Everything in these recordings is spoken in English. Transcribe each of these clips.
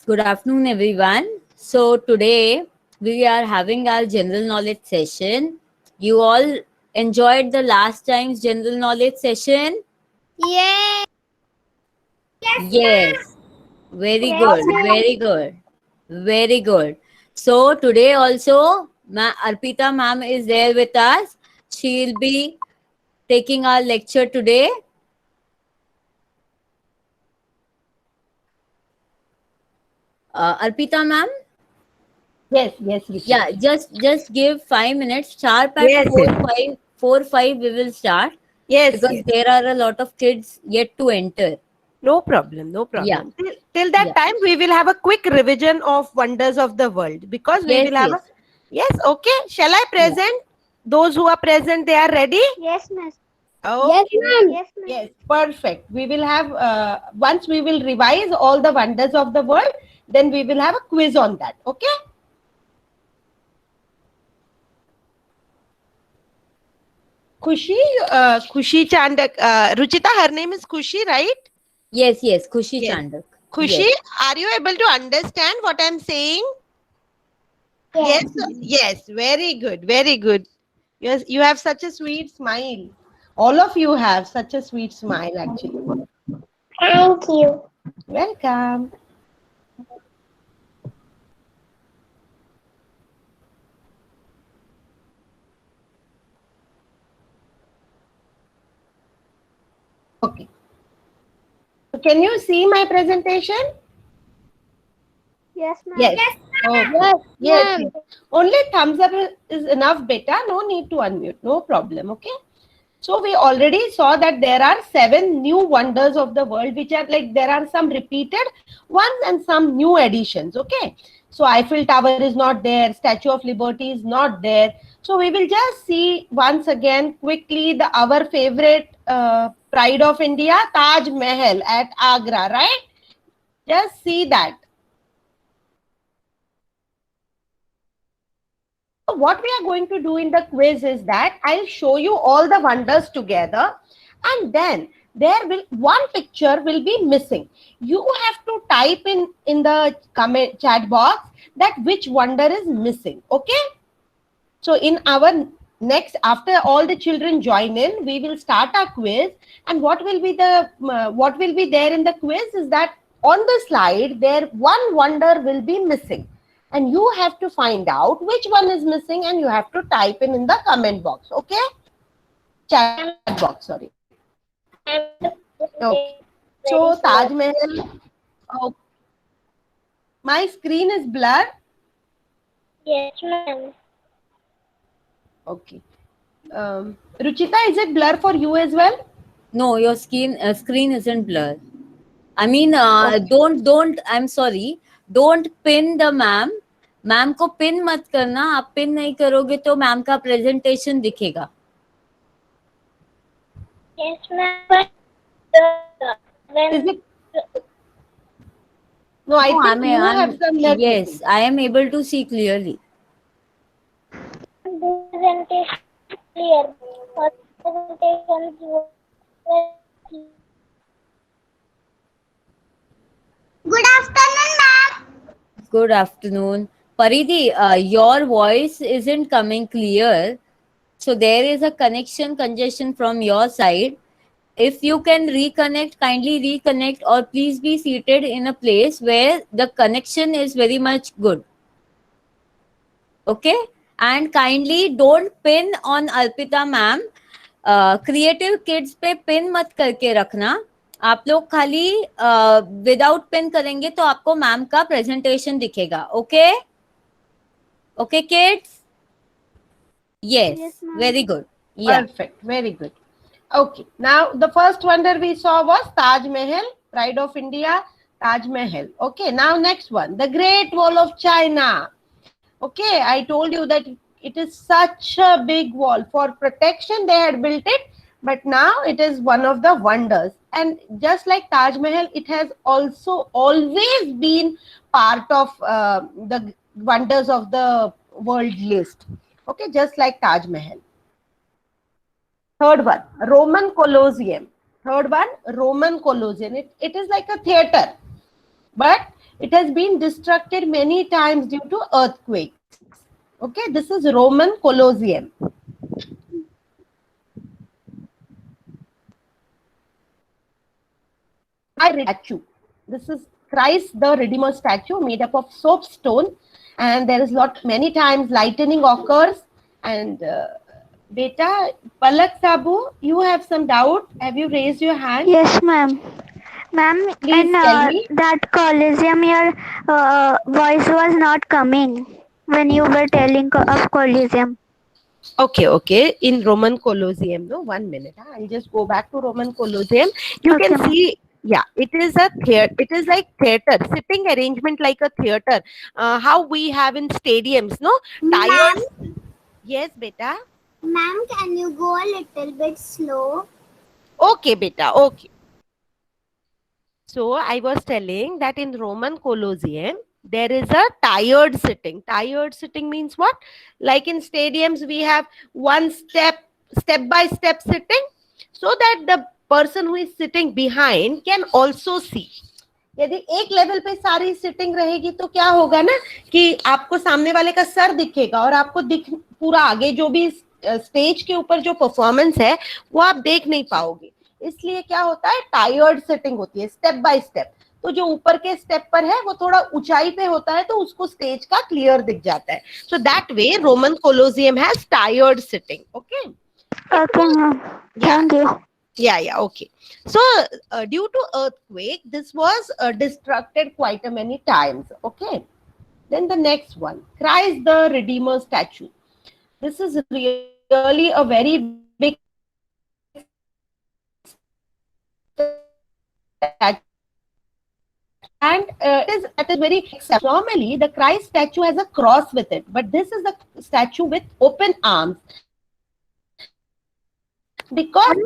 Good afternoon, everyone. So, today we are having our general knowledge session. You all enjoyed the last time's general knowledge session? Yes. Yes, ma'am. Yes. Very Yes, good. ma'am. Very good. Very good. So, today also, Arpita ma'am is there with us. She'll be taking our lecture today. Arpita ma'am? Yes, yes, Rishi. Yeah, just give 5 minutes. Sharp at Yes, four yes, five four five. We will start yes, because yes. there are a lot of kids yet to enter. No problem, no Yeah, problem. Till that yeah, time, we will have a quick revision of wonders of the world because we yes, will have a. yes, Yes, okay. Shall I yeah. present? Those who are present, they are ready? Yes, ma'am. Yes, Okay. ma'am. Yes, ma'am. Yes, perfect. We will have, once we will revise all the wonders of the world, then we will have a quiz on that. Okay. Khushi, Khushi Chandak, Ruchita, her name is Khushi, right? Yes, yes. Khushi Yes. Chandak. Khushi, Yes, are you able to understand what I'm saying? Yes, Yes. yes, very good, very good. Yes, you have such a sweet smile. All of you have such a sweet smile, actually. Thank you. Welcome. Okay. So can you see my presentation? Yes, ma'am. Yes. Yes, Okay. yes, Yes, ma'am. yes. Only thumbs up is enough, beta. No need to unmute. No problem. Okay. So we already saw that there are 7 new wonders of the world, which are like there are some repeated ones and some new additions. Okay. So Eiffel Tower is not there. Statue of Liberty is not there. So we will just see once again quickly the our favorite pride of India, Taj Mahal at Agra, right? Just see that. So what we are going to do in the quiz is that I'll show you all the wonders together, and then there will one picture will be missing. You have to type in the comment chat box that which wonder is missing. Okay. So in our next, after all the children join in, we will start our quiz. And what will be there in the quiz is that on the slide there one wonder will be missing, and you have to find out which one is missing, and you have to type in the comment box. Okay, chat box. Sorry. Okay. So Taj Mahal. Oh, my screen is blurred. Yes, ma'am. Okay. Ruchita, is it blur for you as well? no, your screen isn't blur. I mean, Okay. don't. I'm sorry. Don't pin the ma'am. Ma'am को pin मत करना. आप pin नहीं करोगे तो ma'am का presentation दिखेगा. Yes, ma'am. But Is when it? No, I No, think you have some yes, networking. I am able to see clearly. presentation is clear, or presentation is very Good afternoon, ma'am. Good afternoon. Paridi, your voice isn't coming clear. So there is a connection congestion from your side. If you can reconnect, kindly reconnect, or please be seated in a place where the connection is very much good. Okay? And kindly don't pin on Alpita ma'am. Creative kids पे pin मत करके रखना. आप लोग खाली without pin करेंगे तो आपको मैम का प्रेजेंटेशन दिखेगा. Okay okay kids. Yes, yes ma'am. Very good. या Perfect. Very good. Okay. Now, the first wonder we saw was Taj Mahal, Pride of India, Taj Mahal. Okay. Now, next one, the Great Wall of China. Okay. I told you that it is such a big wall. For protection, they had built it, but now it is one of the wonders. And just like Taj Mahal, it has also always been part of the wonders of the world list. Okay. Just like Taj Mahal. Third one, Roman Colosseum. Third one, Roman Colosseum. It is like a theater, but It has been destructed many times due to earthquakes. Okay, this is Roman Colosseum. Statue. This is Christ the Redeemer statue made up of soapstone, and there is many times lightning occurs. And beta Palak Sabu, you have some doubt. Have you raised your hand? Yes, ma'am. Ma'am, Please in tell me. that Colosseum, your voice was not coming when you were telling of Colosseum. Okay. In Roman Colosseum, no, 1 minute. I'll just go back to Roman Colosseum. You Okay, can ma'am. see, yeah, it is a theater. It is like theater, sitting arrangement like a theater. How we have in stadiums, no? Tired. Ma'am, Yes, beta. ma'am, can you go a little bit slow? Okay, beta. Okay. So I was telling that in Roman Colosseum, there is a tired sitting. Tired sitting means what? Like in stadiums, we have step by step sitting, so that the person who is sitting behind can also see. यदि एक level पे सारी sitting रहेगी तो क्या होगा ना कि आपको सामने वाले का सर दिखेगा और आपको पूरा आगे जो भी स्टेज के ऊपर जो परफॉर्मेंस है वो आप देख नहीं पाओगे. इसलिए क्या होता है, टायर्ड सेटिंग होती है, स्टेप बाय स्टेप. तो जो ऊपर के स्टेप पर है वो थोड़ा ऊंचाई पे होता है तो उसको स्टेज का क्लियर दिख जाता है. So that way Roman Colosseum has tired sitting. Okay. Okay, ma'am. Thank you. Yeah, okay. So due to earthquake, this was destructed quite a many times. Okay. Then the next one, Christ the Redeemer statue. This is really a very big statue. And it is very exceptional. Normally, the Christ statue has a cross with it, but this is a statue with open arms. Because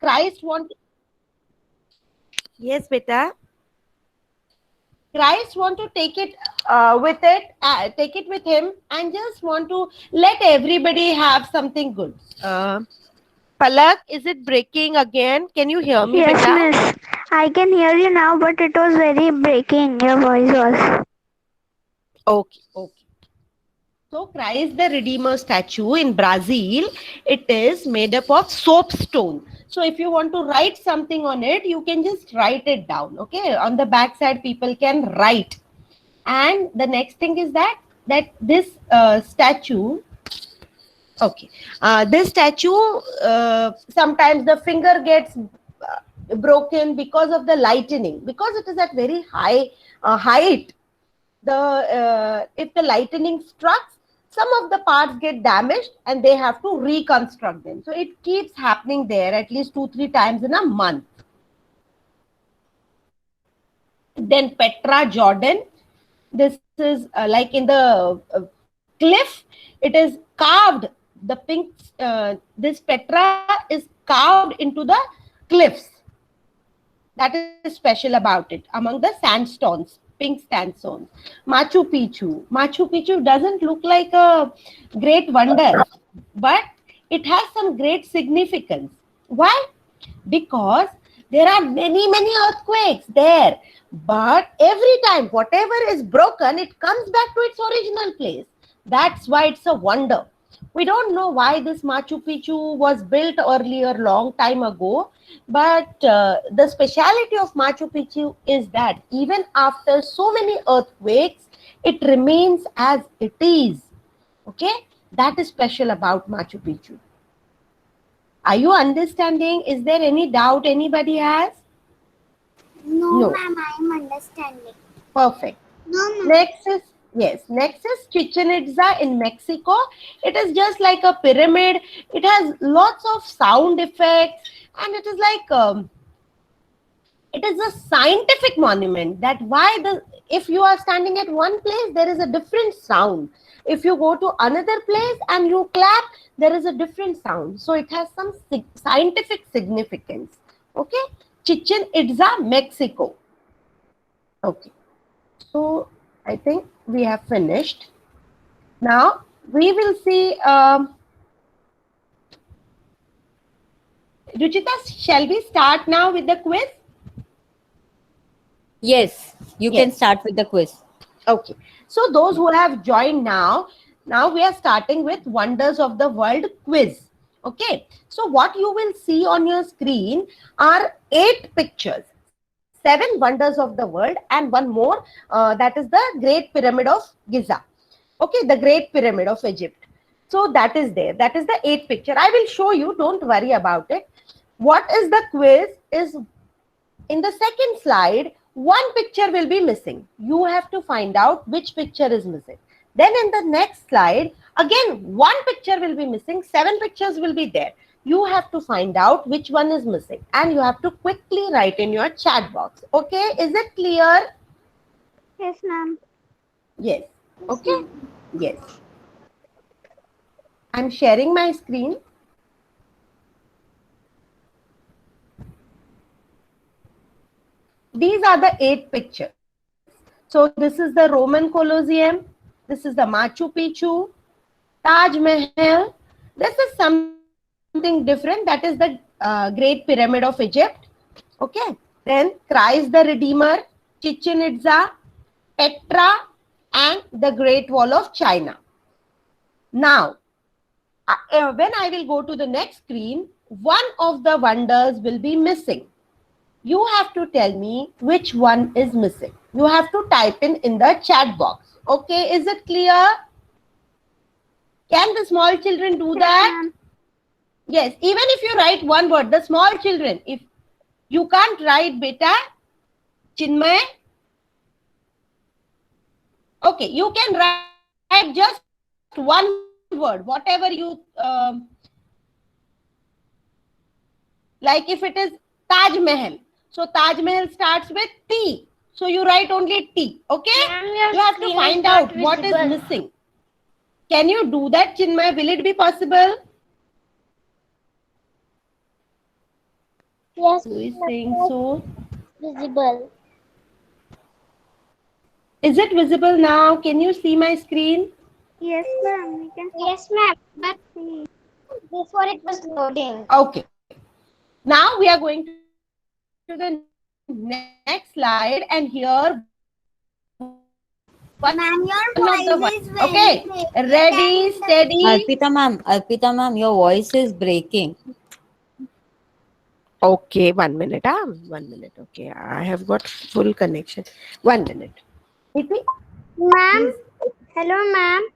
Christ wanted. Yes, beta. Christ want to take it with him, and just want to let everybody have something good. Palak, is it breaking again? Can you hear me, Yes, beta? miss. I can hear you now, but it was very breaking. Your voice was. Okay. So Christ the Redeemer statue in Brazil, it is made up of soapstone. So if you want to write something on it, you can just write it down. Okay, on the back side, people can write. And the next thing is that this statue. Okay, this statue, sometimes the finger gets broken because of the lightning, because it is at very high height. If the lightning strikes, some of the parts get damaged and they have to reconstruct them. So it keeps happening there at least 2-3 times in a month. Then Petra, Jordan. This is like in the cliff. It is carved. The pink. This Petra is carved into the cliffs. That is special about it. Among the sandstones, pink sandstones. Machu Picchu. Machu Picchu doesn't look like a great wonder, but it has some great significance. Why? Because there are many earthquakes there. But every time, whatever is broken, it comes back to its original place. That's why it's a wonder. We don't know why this Machu Picchu was built earlier, long time ago. But the speciality of Machu Picchu is that even after so many earthquakes, it remains as it is. Okay? That is special about Machu Picchu. Are you understanding? Is there any doubt anybody has? No, ma'am, I am understanding. Perfect. No, ma'am. Next is Chichen Itza in Mexico. It is just like a pyramid. It has lots of sound effects, and it is like it is a scientific monument. That if you are standing at one place, there is a different sound. If you go to another place and you clap, there is a different sound. So it has some scientific significance. Okay, Chichen Itza, Mexico. Okay, so I think we have finished. Now we will see. Ruchita, shall we start now with the quiz? Yes, you can Yes. start with the quiz. Okay. So those who have joined now we are starting with Wonders of the World quiz. Okay. So what you will see on your screen are 8 pictures, 7 wonders of the world, and one more. That is the Great Pyramid of Giza. Okay, the Great Pyramid of Egypt. So that is there. That is the 8th picture. I will show you. Don't worry about it. What is the quiz is in the second slide, one picture will be missing. You have to find out which picture is missing. Then in the next slide, again, one picture will be missing, 7 pictures will be there. You have to find out which one is missing and you have to quickly write in your chat box. Okay, is it clear? Yes, ma'am. Yes. Okay. Yes. I'm sharing my screen. These are the 8 pictures. So this is the Roman Colosseum. This is the Machu Picchu, Taj Mahal. This is something different. That is the Great Pyramid of Egypt. Okay. Then Christ the Redeemer, Chichen Itza, Petra, and the Great Wall of China. Now, when I will go to the next screen, one of the wonders will be missing. You have to tell me which one is missing. You have to type in the chat box. Okay, is it clear? Can the small children do that? Ma'am. Yes, even if you write one word, the small children, if you can't write beta, Chinmay. Okay, you can write just one word, whatever you, like if it is Taj Mahal. So Taj Mahal starts with T. So you write only T. Okay? You have to find out what is missing. Can you do that, Chinmay? Will it be possible? Yes, Who is saying so? visible. Is it visible now? Can you see my screen? Yes, ma'am. We can. Yes, ma'am. But before it was loading. Okay. Now we are going to the next slide, and here one of the okay. Ready, steady. Arpita ma'am, your voice is breaking. Okay, 1 minute. 1 minute. Okay, I have got full connection. 1 minute. Iti? Ma'am. Hello, ma'am.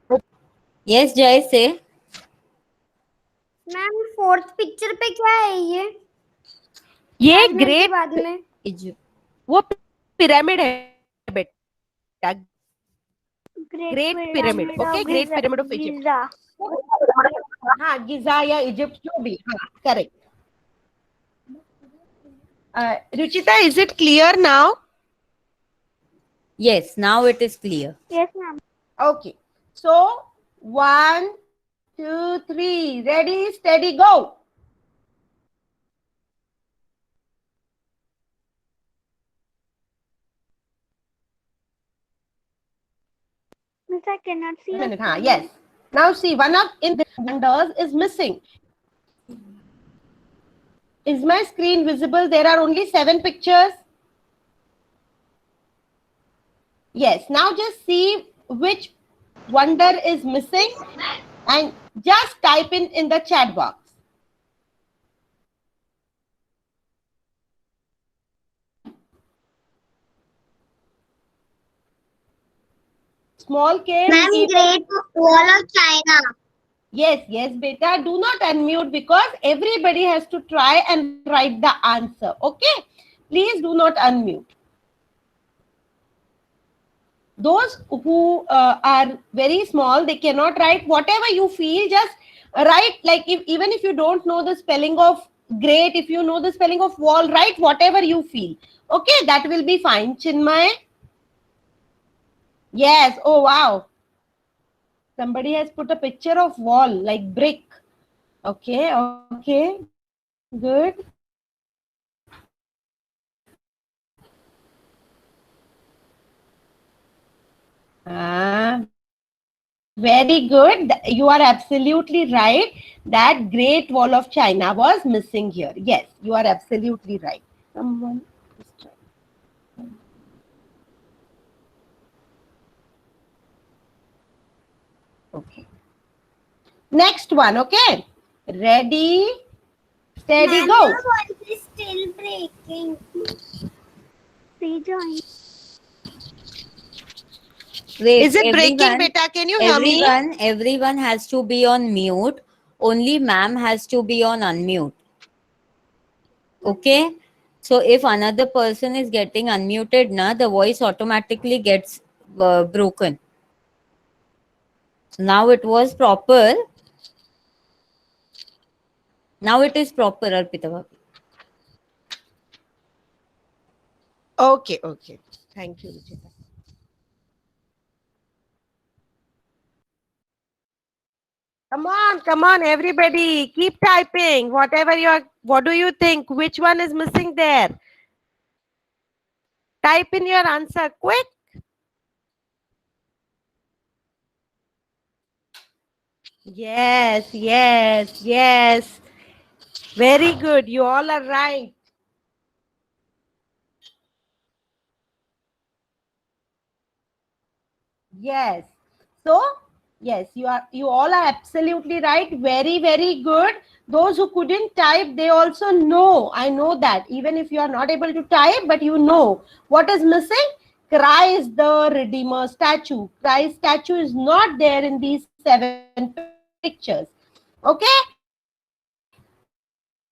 Yes, Jai, say. Ma'am fourth picture पे क्या है ये ये ताजमहल के great बाद में Egypt. वो pyramid है बेटा, great pyramid. Okay, great pyramid of Egypt. हाँ, गिजा या इजिप्ट जो भी. हाँ, correct. Ruchita, is it clear now? Yes, now it is clear. Yes, ma'am. Okay. So 1, 2, 3. Ready, steady, go. Miss, I cannot see. Minute, yes. Now see, one of in the wonders is missing. Is my screen visible? There are only 7 pictures. Yes. Now just see which wonder is missing and just type in the chat box. Small kids. Ma'am, Great Wall of China. Yes, beta. Do not unmute because everybody has to try and write the answer. Okay? Please do not unmute. Those who are very small, they cannot write. Whatever you feel, just write. Like even if you don't know the spelling of great, if you know the spelling of wall, write whatever you feel. Okay? That will be fine. Chinmay? Yes. Oh, wow. Somebody has put a picture of wall like brick. Okay, good. Very good. You are absolutely right that Great Wall of China was missing here. Yes, you are absolutely right. Someone is trying. Next one, okay? Ready, steady, go. Your voice is still breaking. Rejoin. Wait, Is it breaking, beta? Can you hear me? everyone has to be on mute. Only ma'am has to be on unmute. Okay? So if another person is getting unmuted, the voice automatically gets broken. So now it was proper. Now it is proper, Arpita Bhabi. Okay, okay. Thank you, Ruchita. Come on, everybody. Keep typing. What do you think? Which one is missing there? Type in your answer quick. Yes, yes, yes. Very good. You all are right. Yes. So, yes, you all are absolutely right. Very, very good. Those who couldn't type, they also know. I know that. Even if you are not able to type, but you know what is missing. Christ the Redeemer statue. Christ statue is not there in these 7 pictures. Okay.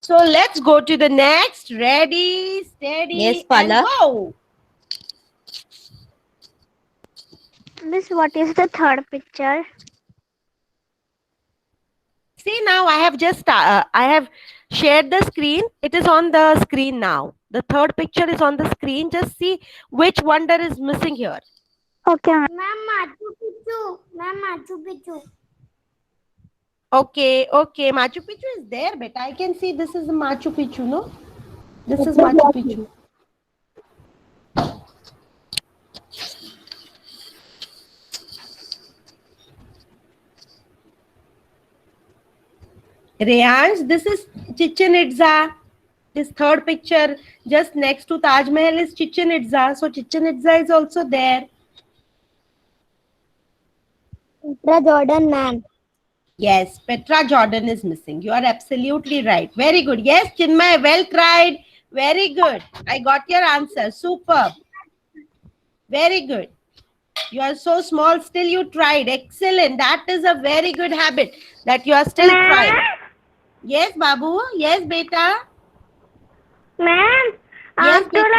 So let's go to the next. Ready, steady, and Yes, go. Pala. Miss, what is the third picture? See, now I have shared the screen. It is on the screen now. The third picture is on the screen. Just see which wonder is missing here. Okay, ma'am. Machu Picchu. Ma'am, Machu Picchu. Okay, okay. Machu Picchu is there, but I can see this is Machu Picchu, no? This is Machu Picchu. Reyansh, this is Chichen Itza. This third picture just next to Taj Mahal is Chichen Itza. So Chichen Itza is also there. Petra Jordan, ma'am. Yes, Petra Jordan is missing. You are absolutely right. Very good. Yes, Chinmay, well tried. Very good. I got your answer. Superb. Very good. You are so small, still you tried. Excellent. That is a very good habit that you are still trying. Yes, Babu. Yes, beta. Ma'am Yes, आप थोड़ा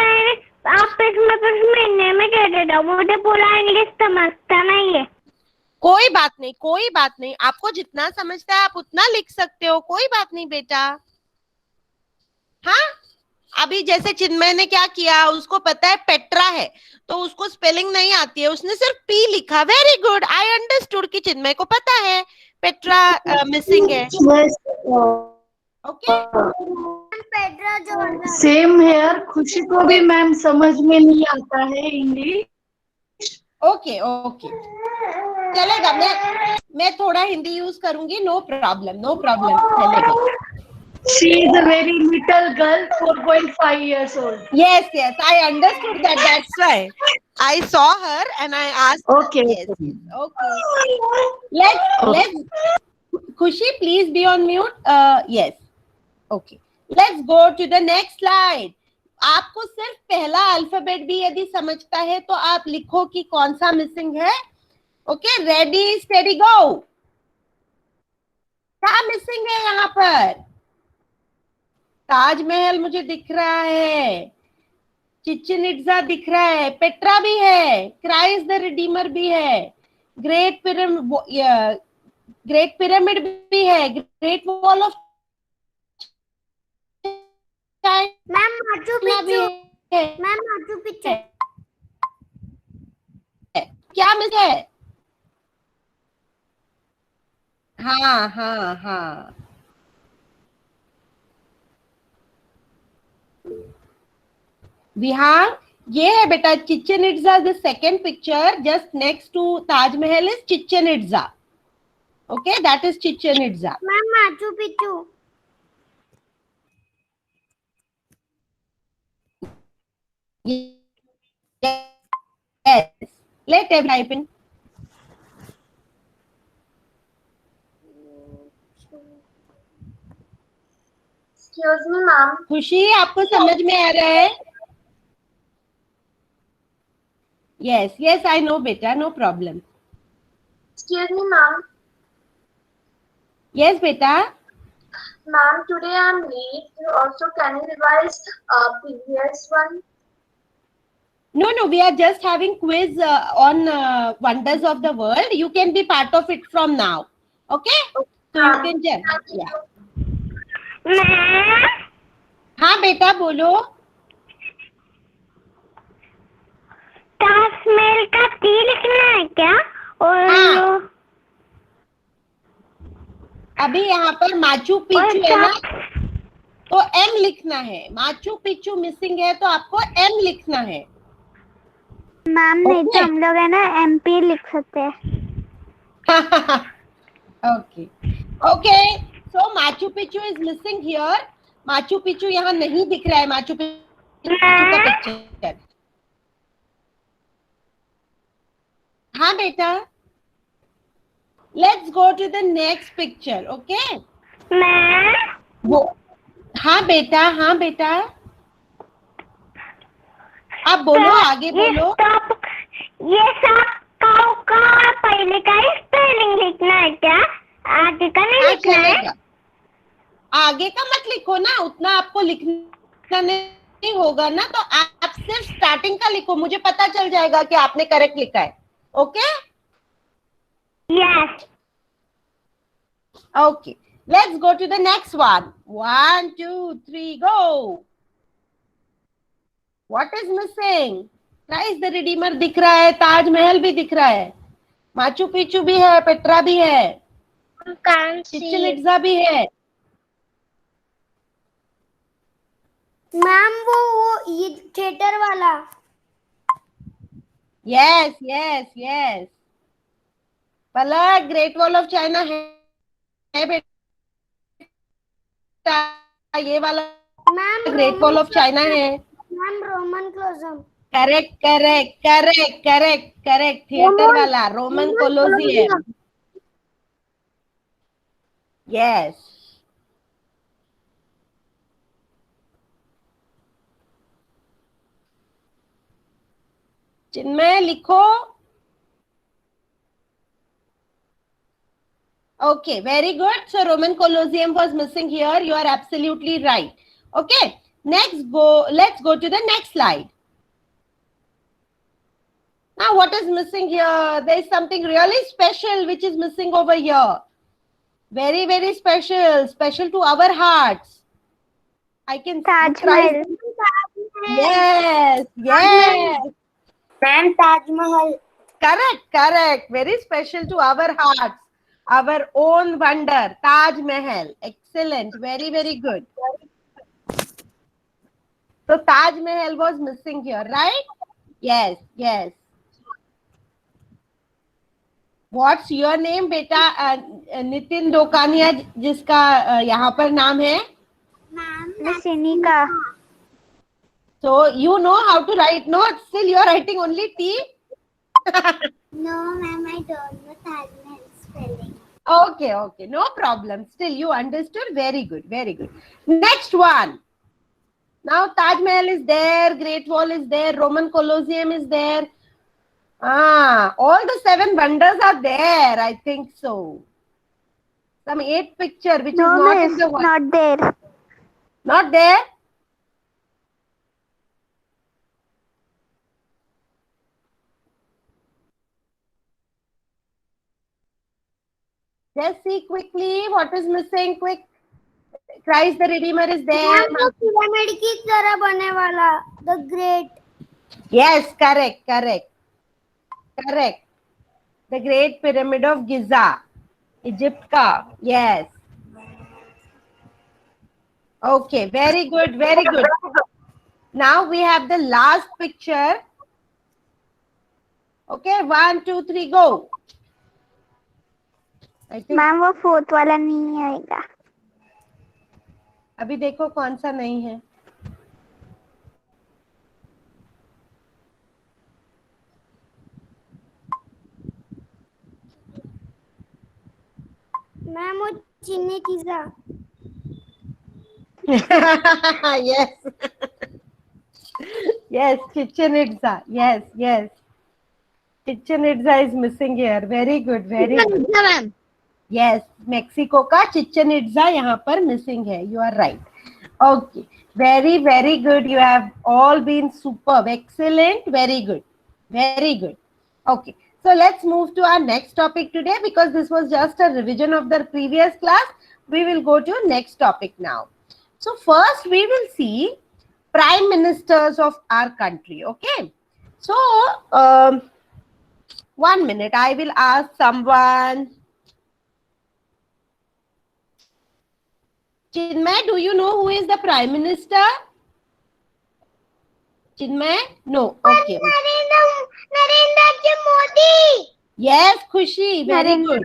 आप इसमें कुछ महीने में कह देता मुझे पूरा इंग्लिश समझता नहीं है कोई बात नहीं, कोई बात नहीं. आपको जितना समझता है आप उतना लिख सकते हो. कोई बात नहीं बेटा. हाँ, अभी जैसे चिन्मय ने क्या किया, उसको पता है पेट्रा है तो उसको स्पेलिंग नहीं आती है, उसने सिर्फ पी लिखा. Very good. आई अंडरस्टूड कि चिन्मय को पता है पेट्रा मिसिंग है. Okay. Petra Jordan same here. खुशी को भी मैम समझ में नहीं आता है इंग्लिश. ओके ओके, चलेगा. मैं थोड़ा हिंदी यूज करूंगी. नो प्रॉब्लम, नो प्रॉब्लम, चलेगा. She is a very little girl, 4.5 years old. Yes, yes, I understood that. That's why I saw her and I asked. Okay. Yes. Okay. Let's Khushi, please be on mute. Yes. Okay. Let's go to the next slide. आपको सिर्फ पहला alphabet भी यदि समझता है तो आप लिखो कि कौन सा मिसिंग है. ओके, रेडी स्टेडी गो. क्या मिसिंग है यहाँ पर? ताजमहल मुझे दिख रहा है, चिचेन इट्जा दिख रहा है, पेट्रा भी है, क्राइस्ट द रिडीमर भी है, ग्रेट पिरामिड भी है, great wall of ma'am Machu Picchu है. मैम माचू पिच्चू क्या मिस है? हाँ हाँ हाँ. विहांग, ये है बेटा Chichen Itza. The second picture just next to Taj Mahal is Chichen Itza. Okay, that is Chichen Itza. Ma'am Machu Picchu Yes. Let everyone type in. Excuse me, ma'am. खुशी, आपको समझ में आ रहा है? Yes, yes, I know, beta, no problem. Excuse me, ma'am. Yes, beta. Ma'am, today I'm late. You also can you revise previous one? No, no, we are just having quiz on wonders of the world. You can be part of it from now. Okay? So you can just, yeah. Ma'am, हाँ बेटा बोलो. ताजमहल का T लिखना है क्या? और हाँ. अभी यहाँ पर माचू पिचू है ना, तो एम लिखना है. माचू पिचू मिसिंग है तो आपको एम लिखना है. मैम नहीं तो हम लोग है ना एमपी लिख सकते हैं. Okay. Okay. So Machu Picchu is missing here. Machu Picchu यहाँ नहीं दिख रहा है. Machu Picchu का पिक्चर. हाँ बेटा. Let's go to the next picture. Okay. Ma'am वो हाँ बेटा, हाँ बेटा. आप बोलो, आगे बोलो. ये सब का पहले का स्पेलिंग लिखना है क्या? आगे का नहीं हाँ लिखना है? चलेगा. आगे का मत लिखो ना, उतना आपको लिखना नहीं होगा ना, तो आप सिर्फ स्टार्टिंग का लिखो. मुझे पता चल जाएगा कि आपने करेक्ट लिखा है. Okay. Yes. Okay, let's go to the next one. 1, 2, 3, go. What is missing? Christ the Redeemer दिख रहा है, ताजमहल भी दिख रहा है, माचू पिचू भी है, पेट्रा भी है, चिचिन इट्जा भी है. मैम वो ये थिएटर वाला. Yes, yes, yes. Palak, great wall of China है बेटा. ये वाला ma'am great wall of China है. Ma'am Roman colosseum. Correct correct correct correct correct. Theatre वाला रोमन कोलोसियम. यस. चिन्मय लिखो. Okay, very good. So Roman Colosseum was missing here. You are absolutely right. Okay, let's go to the next slide. Now what is missing here? There is something really special which is missing over here. Very, very special. Special to our hearts. I can Taj Mahal. Yes, yes. Ma'am Taj Mahal. Correct, correct. Very special to our hearts. Our own wonder, Taj Mahal. Excellent. Very, very good. So Taj Mahal was missing here, right? Yes, yes. What's your name, beta? Nitin Dokania जिसका यहाँ पर नाम है. सिनिका. So you know how to write, no? Still you are writing only T. No, ma'am, I don't know Tajmahal spelling. Okay, okay, no problem. Still you understood. Very good, very good. Next one. Now Taj Mahal is there, Great Wall is there, Roman Colosseum is there. All the 7 wonders are there. I think so. Some 8 picture which No, is not miss, in the one. not there. Not there. Just see quickly what is missing. Quick. Christ the Redeemer is there. Pyramid की तरह बने वाला, the great. Yes, correct, correct, correct. The Great Pyramid of Giza, Egypt ka. Yes. Okay, very good, very good. Now we have the last picture. Okay, 1, 2, 3, go. I think ma'am वो fourth वाला नहीं आएगा. अभी देखो कौन सा नहीं है. मैम वो चीनी pizza. Yes. Yes, Chichen Itza. Yes, yes. Chichen Itza is missing here. Very good, very good. Ma'am Yes, Mexico का चिचन इट्जा यहाँ पर मिसिंग है. You are right. Okay, very very good. You have all been superb, excellent, very good, very good. Okay, so let's move to our next topic today because this was just a revision of the previous class. We will go to next topic now. So first we will see prime ministers of our country. Okay, so 1 minute. I will ask someone. Chinmay, do you know who is the Prime Minister? Chinmay? No. Okay. Narendra Modi Yes, Khushi. Very good.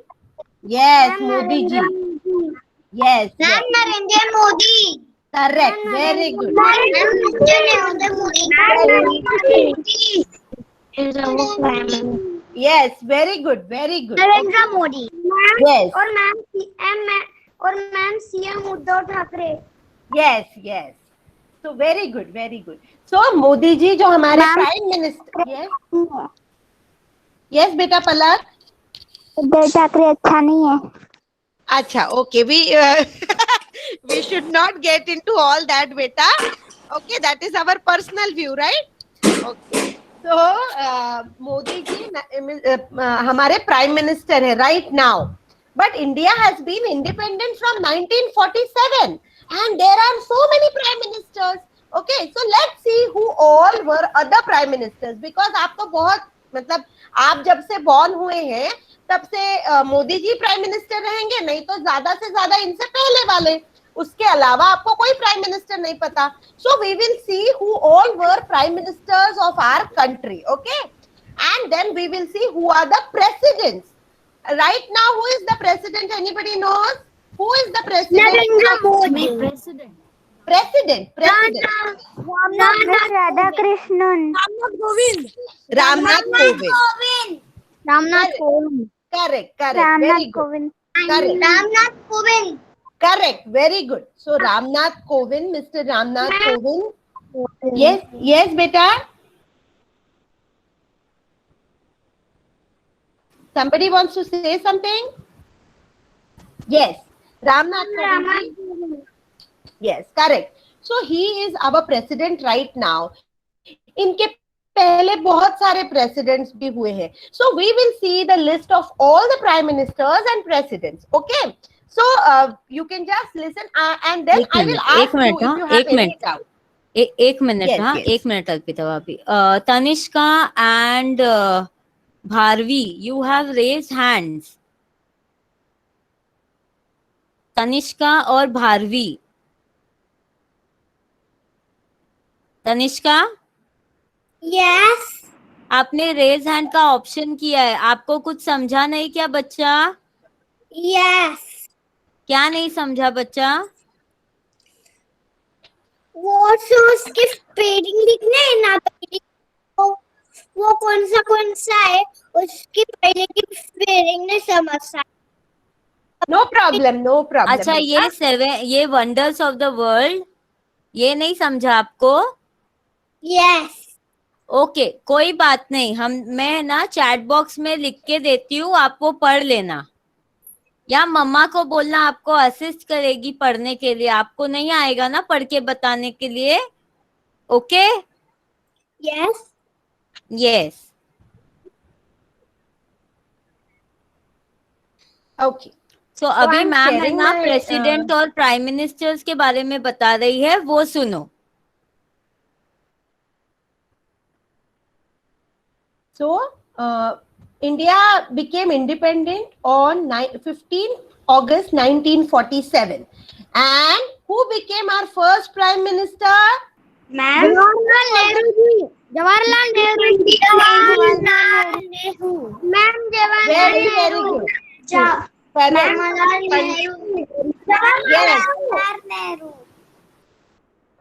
Yes, Modi ji. Yes. Yes. Narendra Modi Correct. Very good. Narendra Modi Yes. Very good. Very good. Narendra Modi Yes. और ma'am CM Uddhav Thackeray. Yes. Yes. So very good. Very good. So Modi ji जो हमारे Ma'am. Prime Minister. Yes. Yes, बेटा पलक. उद्धव ठाकरे अच्छा नहीं है. Acha, okay. We should not get into all that, beta. Okay, that is our personal view, right? Okay. So Modi ji हमारे Prime Minister है right now. But India has been independent from 1947, and there are so many Prime Ministers. Okay, so let's see who all were other Prime Ministers. Because आप तो बहुत मतलब आप जब से born हुए हैं तब से मोदी जी प्राइम मिनिस्टर रहेंगे, नहीं तो ज्यादा से ज्यादा इनसे पहले वाले. उसके अलावा आपको कोई प्राइम मिनिस्टर नहीं पता. So we will see who all were prime ministers of our country. Okay, and then we will see who are the presidents. Right now who is the president? Anybody knows who is the president? Narendra Modi. President Radhakrishnan. Ramnath Kovind. Ramnath Kovind. Correct very good. Kovind. Correct. Ramnath Kovind. Correct, very good. So Ramnath Kovind, Mr. Ramnath Kovind. Yes, yes, beta. Somebody wants to say something? Yes, Ramnath Kovind. Yes, correct. So he is our president right now. इनके पहले बहुत सारे presidents भी हुए हैं. So we will see the list of all the prime ministers and presidents. Okay. So you can just listen and then I will ask you if you have any doubt. एक minute. Yes, हाँ, yes. एक minute Arpita भाभी. Tanishka and Bharvi, you have raised hands. Tanishka और Bharvi. Tanishka, yes. आपने raise hand का option किया है. आपको कुछ समझा नहीं क्या बच्चा? यस. क्या नहीं समझा बच्चा? वो जो उसके स्पेलिंग लिखने हैं ना, वो कौन सा है उसकी पहले की स्पेलिंग नहीं समझता. No problem, no problem. अच्छा, ये वंडर्स ऑफ द वर्ल्ड ये नहीं समझा आपको? यस. ओके, कोई बात नहीं. मैं ना चैट बॉक्स में लिख के देती हूँ, आप वो पढ़ लेना. या मम्मा को बोलना, आपको असिस्ट करेगी पढ़ने के लिए. आपको नहीं आएगा ना पढ़ के बताने के लिए. ओके. यस. यस. Okay. सो अभी I'm मैम है sharing ना my, प्रेसिडेंट और प्राइम मिनिस्टर्स के बारे में बता रही है, वो सुनो. So India became independent on 15 August 1947. And who became our first prime minister? Ma'am Jawaharlal Nehru. Ma'am Very, very good. Correct. Jawaharlal Nehru. Yes.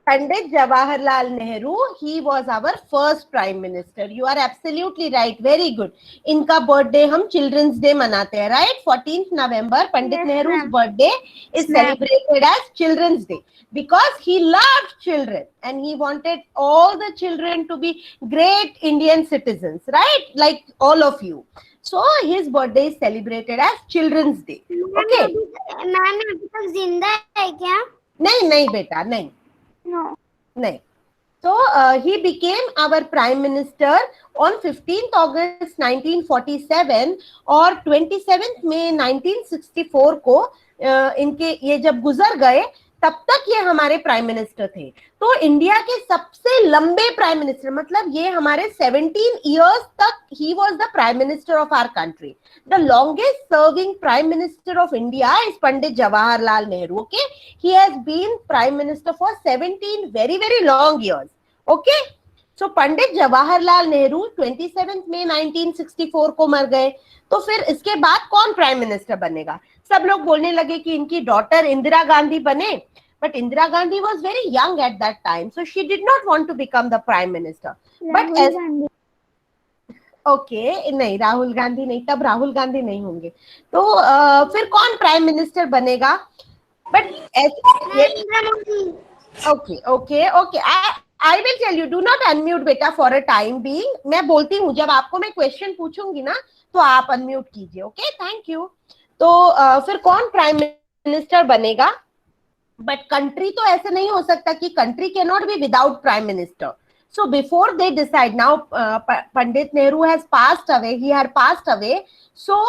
Pandit Jawaharlal Nehru, he was our first prime minister. You are absolutely right. Very good. इनका birthday हम children's day मनाते हैं, right? 14th November, Pandit Yes, Nehru's ma'am. birthday is celebrated as Children's Day because he loved children and he wanted all the children to be great Indian citizens, right? Like all of you. So his birthday is celebrated as Children's Day. Okay? Ma'am अभी तक जिंदा है क्या? नहीं नहीं बेटा, नहीं No. नहीं. So he became our prime minister on 15th August 1947 और 27th May 1964 को इनके ये जब गुजर गए तब तक ये हमारे प्राइम मिनिस्टर थे. तो इंडिया के सबसे लंबे प्राइम मिनिस्टर, मतलब ये हमारे 17 years तक he was the prime minister of our country. The longest serving prime minister of India is Pandit Jawaharlal Nehru. Okay, he has been prime minister for 17 very very long years. Okay, so Pandit Jawaharlal Nehru 27th May 1964 को मर गए. तो फिर इसके बाद कौन prime minister बनेगा? सब लोग बोलने लगे कि इनकी डॉटर इंदिरा गांधी बने, but Indira Gandhi was very young at that time, so she did not want to become the prime minister. But as okay, नहीं राहुल गांधी नहीं, तब राहुल गांधी नहीं होंगे. तो फिर कौन प्राइम मिनिस्टर बनेगा? But okay, I will tell you, do not unmute बेटा for a time being. मैं बोलती हूँ, जब आपको मैं क्वेश्चन पूछूंगी ना तो आप अनम्यूट कीजिए. Okay, thank you. तो फिर कौन प्राइम मिनिस्टर बनेगा? बट कंट्री तो ऐसे नहीं हो सकता कि country can not be without prime minister. So before they decide, now Pandit Nehru has passed away, he had passed away. So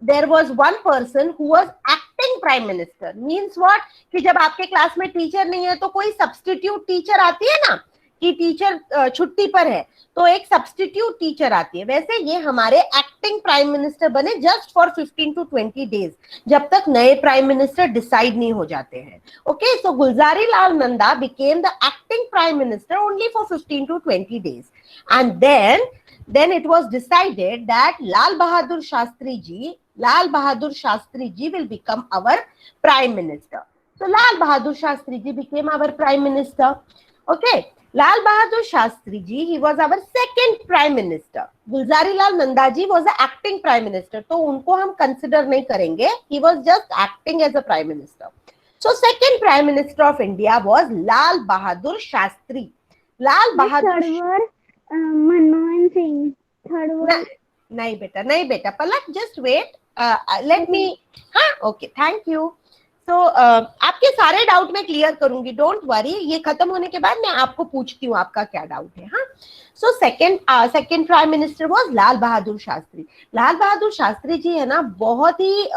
there was one person who was acting prime minister. Means what? कि जब आपके class में teacher नहीं है तो कोई substitute teacher आती है ना, कि टीचर छुट्टी पर है तो एक सब्स्टिट्यूट टीचर आती है. वैसे ये हमारे एक्टिंग प्राइम मिनिस्टर बने जस्ट फॉर 15 to 20 डेज, जब तक नए प्राइम मिनिस्टर डिसाइड नहीं हो जाते हैं. Okay, so Gulzari Lal Nanda became the acting prime minister only for 15 to 20 days. And then it was decided that Lal Bahadur Shastri ji will become our prime minister. So Lal Bahadur Shastri ji became our prime minister. Okay, Lal Bahadur Shastri ji, he was our second prime minister. Gulzari Lal Nanda ji was the acting prime minister, तो उनको हम consider नहीं करेंगे. He was just acting as a prime minister. So second prime minister of India was Lal Bahadur Shastri. Lal Bahadur. Manmohan Singh. Third नहीं बेटा पलक, just wait. Let me. हाँ, okay, thank you. तो आपके सारे डाउट मैं क्लियर करूंगी, डोंट वरी. ये खत्म होने के बाद मैं आपको पूछती हूँ आपका क्या डाउट है. हाँ, so second prime minister was Lal Bahadur Shastri. Lal Bahadur Shastri ji है ना, बहुत ही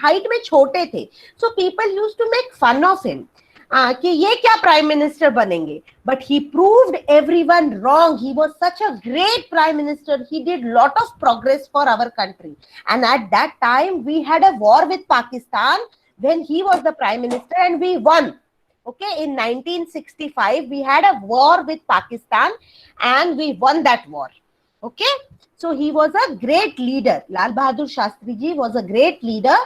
हाइट में छोटे थे. So people used to make fun of him कि ये क्या प्राइम मिनिस्टर बनेंगे. But he proved everyone wrong. He was such a great prime minister. He did lot of progress for our country. And at that time we had a war with Pakistan when he was the prime minister and we won. Okay, in 1965 we had a war with Pakistan and we won that war. Okay, so he was a great leader. Lal Bahadur Shastri ji was a great leader.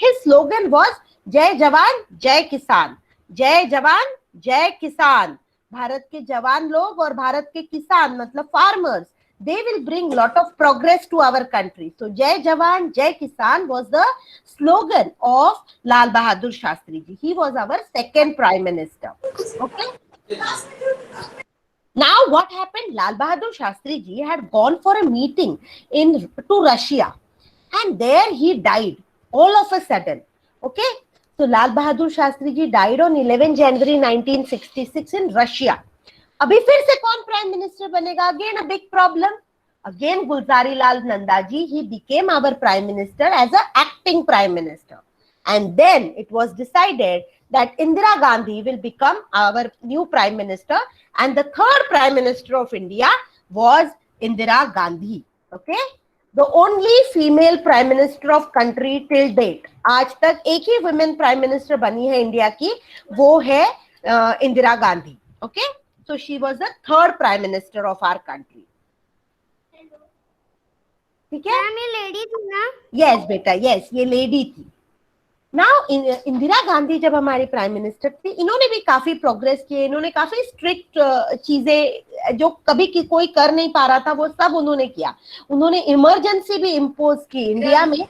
His slogan was Jai Jawan Jai Kisan. Jai Jawan Jai Kisan. Bharat के जवान लोग और भारत के किसान मतलब farmers, they will bring lot of progress to our country. So Jai Jawan Jai Kisan was the slogan of Lal Bahadur Shastri ji. He was our second prime minister. Okay, now what happened? Lal Bahadur Shastri ji had gone for a meeting to Russia and there he died all of a sudden. Okay, so Lal Bahadur Shastri ji died on 11 January 1966 in Russia. अभी फिर से कौन prime minister बनेगा? Again a big problem. Again Gulzari Lal Nanda ji, he became our prime minister as a acting prime minister. And then it was decided that Indira Gandhi will become our new prime minister and the third prime minister of India was Indira Gandhi. Okay, the only female prime minister of country till date. आज तक एक ही women prime minister बनी है India की, वो है Indira Gandhi. Okay, so she was the third prime minister of our country. ठीक है? मैम ये लेडी थी ना? Yes बेटा, yes, ये लेडी थी. नाउ इंदिरा गांधी जब हमारी प्राइम मिनिस्टर थी, इन्होंने भी काफी प्रोग्रेस किए, इन्होंने काफी स्ट्रिक्ट चीजें जो कभी कोई कर नहीं पा रहा था वो सब उन्होंने किया। उन्होंने इमरजेंसी भी इम्पोज की इंडिया में।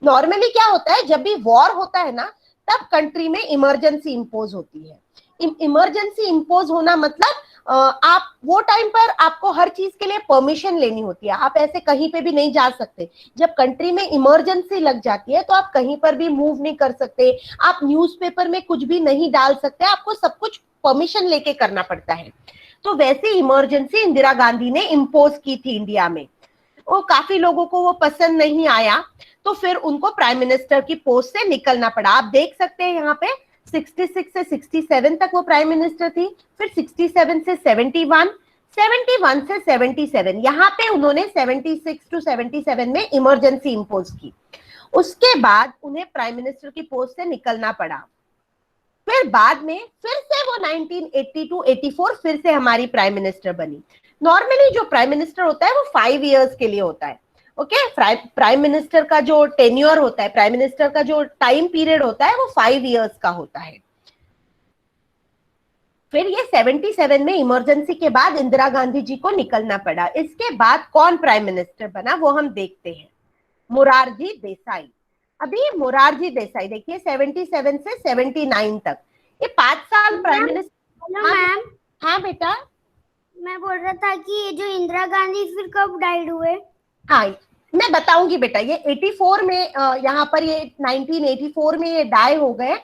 नॉर्मली क्या होता है, जब भी वॉर होता है ना, तब कंट्री में इमरजेंसी इम्पोज होती है। इमरजेंसी इम्पोज होना मतलब आप वो टाइम पर आपको हर चीज के लिए परमिशन लेनी होती है, आप ऐसे कहीं पे भी नहीं जा सकते। जब कंट्री में इमरजेंसी लग जाती है तो आप कहीं पर भी मूव नहीं कर सकते, आप न्यूज़पेपर में कुछ भी नहीं डाल सकते, आपको सब कुछ परमिशन लेके करना पड़ता है। तो वैसे इमरजेंसी इंदिरा गांधी ने इम्पोज की थी इंडिया में। वो काफी लोगों को वो पसंद नहीं आया, तो फिर उनको प्राइम मिनिस्टर की पोस्ट से निकलना पड़ा। आप देख सकते हैं यहाँ पे 66 से 67 तक वो प्राइम मिनिस्टर थी, फिर 67 से 71, 71 से 77, यहाँ पे उन्होंने 76 टू 77 में इमरजेंसी इम्पोज की। उसके बाद उन्हें प्राइम मिनिस्टर की पोस्ट से निकलना पड़ा। फिर बाद में फिर से वो 1980 टू 84 फिर से हमारी प्राइम मिनिस्टर बनी। नॉर्मली जो प्राइम मिनिस्टर होता है वो 5 इयर्स के लिए होता है। ओके, प्राइम मिनिस्टर का जो टेन्योर होता है, प्राइम मिनिस्टर का जो टाइम पीरियड होता है वो 5 इयर्स का होता है। फिर ये 77 में इमरजेंसी के बाद इंदिरा गांधी जी को निकलना पड़ा। इसके बाद कौन प्राइम मिनिस्टर बना वो हम देखते हैं, मोरारजी देसाई। अभी मोरारजी देसाई देखिए 77 से 79 तक, ये 5 साल प्राइम मिनिस्टर। हेलो मैम, हाँ बेटा, मैं बोल रहा था कि ये जो इंदिरा गांधी फिर कब डाइड हुए? हाँ मैं बताऊंगी बेटा। ये 84 में यहाँ पर ये 1984 में ये डाई हो गए।